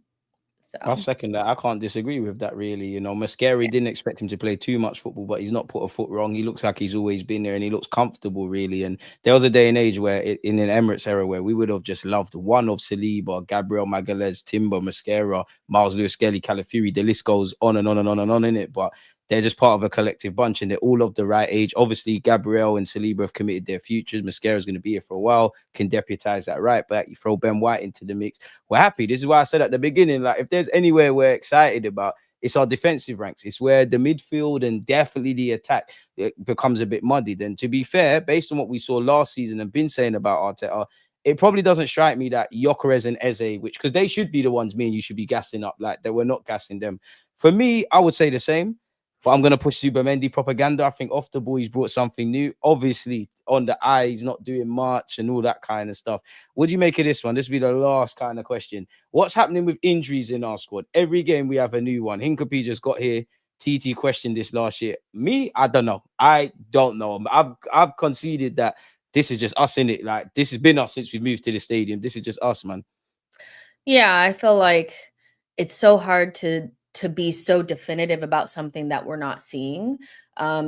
So I second that. I can't disagree with that, really. You know, Mascara didn't expect him to play too much football, but he's not put a foot wrong. He looks like he's always been there, and he looks comfortable, really. And there was a day and age where, in an Emirates era, where we would have just loved one of Saliba, Gabriel Magalhaes, Timber, Mascara, Miles Lewis, Skelly, Calafiori. The list goes on and on and on and on in it. But they're just part of a collective bunch and they're all of the right age. Obviously, Gabriel and Saliba have committed their futures. Mosquera's going to be here for a while, can deputize that right back. You throw Ben White into the mix. We're happy. This is why I said at the beginning, like, if there's anywhere we're excited about, it's our defensive ranks. It's where the midfield and definitely the attack, it becomes a bit muddy. Then, to be fair, based on what we saw last season and been saying about Arteta, it probably doesn't strike me that Gyökeres and Eze, which, because they should be the ones me and you should be gassing up, like that we're not gassing them. For me, I would say the same. But I'm going to push Zubimendi propaganda. I think off the ball, he's brought something new. Obviously, on the eye, he's not doing much and all that kind of stuff. What do you make of this one? This will be the last kind of question. What's happening with injuries in our squad? Every game, we have a new one. Hinkapie just got here. TT questioned this last year. Me, I don't know. I don't know. I've conceded that this is just us, in it. Like, this has been us since we moved to the stadium. This is just us, man. Yeah, I feel like it's so hard to be so definitive about something that we're not seeing.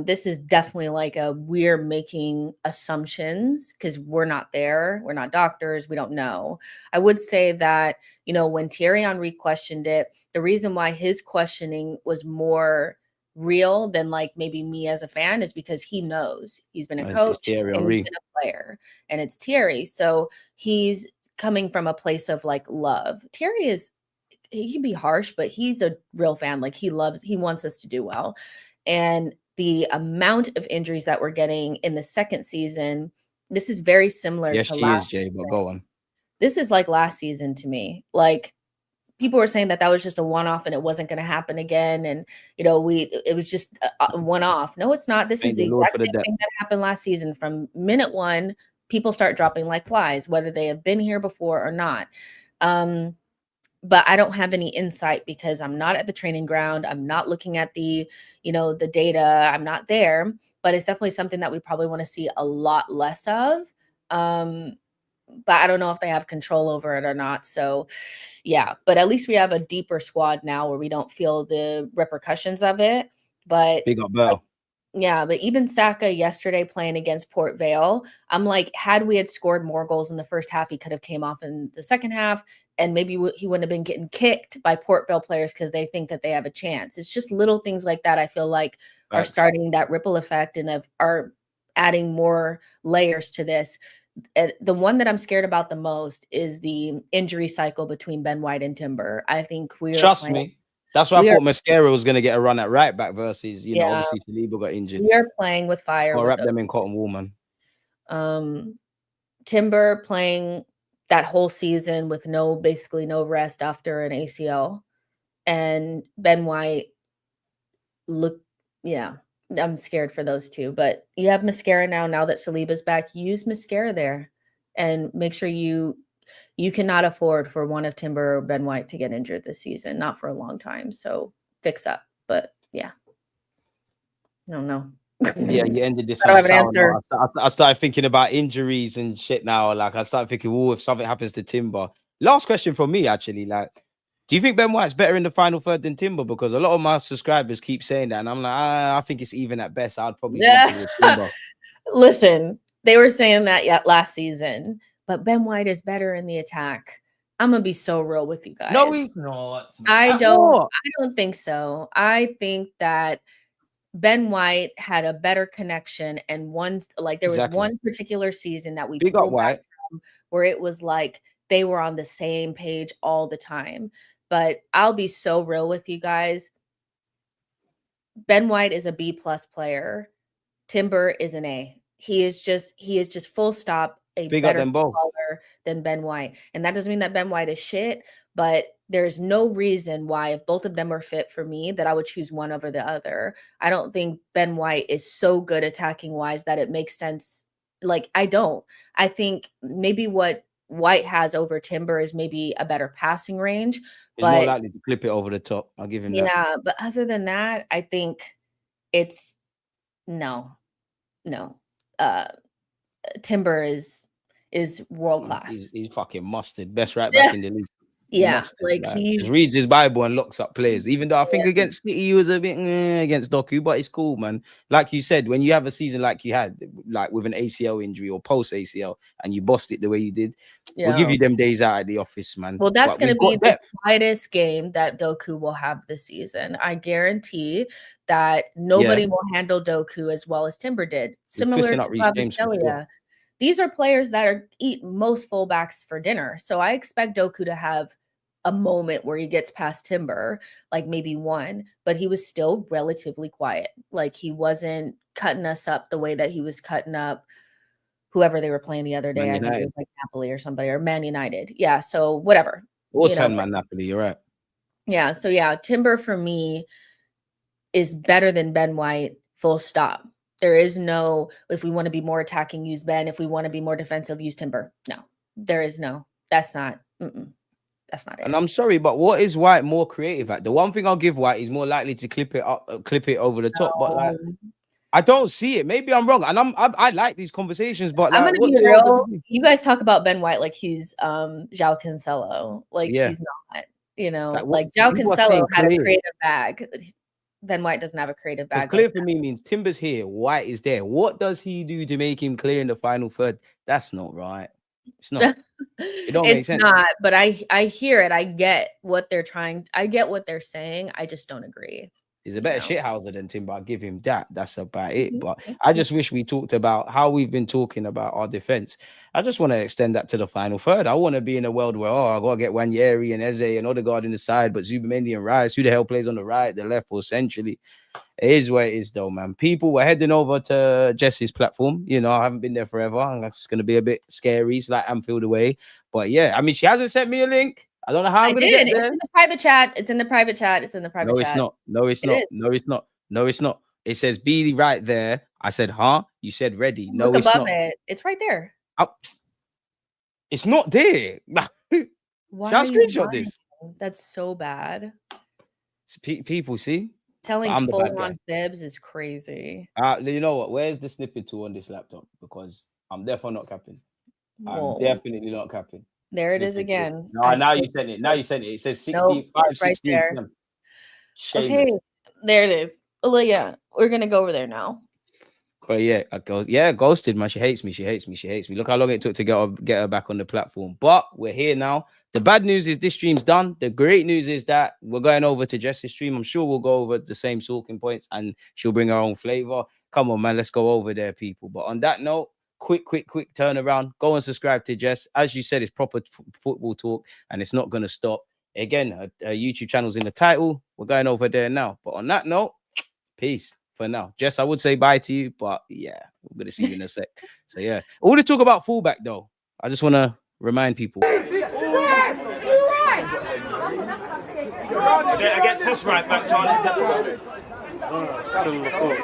This is definitely like we're making assumptions because we're not there. We're not doctors. We don't know. I would say that, you know, when Thierry Henry questioned it, the reason why his questioning was more real than like maybe me as a fan is because he knows. He's been a coach and he's been a player, and it's Thierry. So he's coming from a place of like love. Thierry he can be harsh, but he's a real fan. Like, he wants us to do well. And the amount of injuries that we're getting in the second season, this is very similar to last Jay, but go on. This is like last season to me. Like, people were saying that was just a one-off and it wasn't going to happen again. And, you know, it was just a one-off. No, it's not. This is the exact same thing that happened last season. From minute one, people start dropping like flies, whether they have been here before or not. But I don't have any insight because I'm not at the training ground. I'm not looking at the data. I'm not there, but it's definitely something that we probably want to see a lot less of. But I don't know if they have control over it or not. So yeah, but at least we have a deeper squad now where we don't feel the repercussions of it. But big up Bell. Yeah, but even Saka yesterday playing against Port Vale, I'm like, had we had scored more goals in the first half, he could have came off in the second half, and maybe he wouldn't have been getting kicked by Port Vale players because they think that they have a chance. It's just little things like that I feel like are starting that ripple effect and are adding more layers to this. The one that I'm scared about the most is the injury cycle between Ben White and Timber. I think Trust me. That's why I thought Mosquera was going to get a run at right back versus, obviously Saliba got injured. We are playing with fire. I'll wrap them in cotton wool, man. Timber playing that whole season with basically no rest after an ACL. And Ben White, I'm scared for those two. But you have Mosquera now that Saliba's back. Use Mosquera there and make sure you cannot afford for one of Timber or Ben White to get injured this season, not for a long time. So fix up. But yeah, I don't know. Yeah, you ended this. I don't have an answer. I started thinking about injuries and shit now. Like, I started thinking, if something happens to Timber. Last question for me, actually. Like, do you think Ben White's better in the final third than Timber? Because a lot of my subscribers keep saying that, and I'm like, I think it's even at best. I'd probably Timber. Listen, they were saying that last season. But Ben White is better in the attack. I'm gonna be so real with you guys. No, he's not. I don't think so. I think that Ben White had a better connection, and there was one particular season that we pulled back from where it was like they were on the same page all the time. But I'll be so real with you guys. Ben White is a B+ player. Timber is an A. He is just full stop. A better baller than Ben White. And that doesn't mean that Ben White is shit, but there's no reason why, if both of them are fit for me, that I would choose one over the other. I don't think Ben White is so good attacking wise that it makes sense. Like, I don't. I think maybe what White has over Timber is maybe a better passing range. He's more likely to clip it over the top. I'll give him that. Yeah, but other than that, I think it's no. Timber is world class. He's fucking mustard. Best right back in the league. Yeah, Must like have, he's just reads his Bible and locks up players. Even though I think against City he was a bit against Doku, but it's cool, man. Like you said, when you have a season like you had, like with an ACL injury or post ACL, and you bossed it the way you did, we'll give you them days out at the office, man. Well, that's But going to we've be got the depth. quietest game that Doku will have this season. I guarantee that nobody will handle Doku as well as Timber did. We're Similar twisting to up Reece James for sure. Kvaratskhelia. These are players that eat most fullbacks for dinner. So I expect Doku to have a moment where he gets past Timber, like maybe one, but he was still relatively quiet. Like he wasn't cutting us up the way that he was cutting up whoever they were playing the other day. Man I think it United. was like Napoli or somebody, or Man United. Yeah, so whatever. Or You 10 know, man Napoli, you're right. yeah, so yeah, Timber for me is better than Ben White, full stop. There is no, if we want to be more attacking, use Ben. If we want to be more defensive, use Timber. No, there is no, that's not it. And I'm sorry, but what is White more creative at? The one thing I'll give White is more likely to clip it up, clip it over the top. But like, I don't see it. Maybe I'm wrong. And I like these conversations, but I'm like, gonna what be the hell does real. he do? You guys talk about Ben White like he's João Cancelo. Like he's not, you know, like João people are Cancelo saying had a clear. creative bag. Ben White doesn't have a creative bag. Because clear for me means Timber's here, White is there. What does he do to make him clear in the final third? That's not right. It's not. It don't make It's sense. not, but I hear it. I get what they're trying. I get what they're saying. I just don't agree. He's a better shithouser than Timber. I'll give him that. That's about it. But I just wish we talked about how we've been talking about our defense. I just want to extend that to the final third. I want to be in a world where, I got to get Wanyeri and Eze and Odegaard in the side, but Zubimendi and Rice, who the hell plays on the right, the left, or centrally? It is where it is, though, man. People were heading over to Jess's platform. You know, I haven't been there forever, and that's going to be a bit scary. It's like Anfield away. But yeah, I mean, she hasn't sent me a link. I don't know how I'm going to get there. It's in the private chat. It's in the private chat. It's in the private chat. No, it's not. No, it's not. No, it's not. No, it's not. It says be right there. I said, huh? You said ready. No, it's not. It's right there. It's not there. Why Shall I screenshot this? That's so bad. People see. Telling full-on fibs is crazy. You know what? Where's the snippet tool on this laptop? Because I'm definitely not capping. I'm definitely not capping. There it is again. No, now you sent it. Now you sent it. It says 65, right 16. there. Okay, there it is. Well, yeah, we're gonna go over there now. But yeah, ghosted, man. She hates me. She hates me. She hates me. Look how long it took to get her back on the platform. But we're here now. The bad news is this stream's done. The great news is that we're going over to Jess's stream. I'm sure we'll go over the same talking points and she'll bring her own flavor. Come on, man. Let's go over there, people. But on that note, quick turnaround. Go and subscribe to Jess. As you said, it's proper football talk and it's not going to stop. Again, her YouTube channel's in the title. We're going over there now. But on that note, peace for now. Jess, I would say bye to you, but yeah, we're going to see you in a sec. So yeah, all the talk about fullback though. I just want to remind people. Against this right back, Charlie, definitely. Still in the court.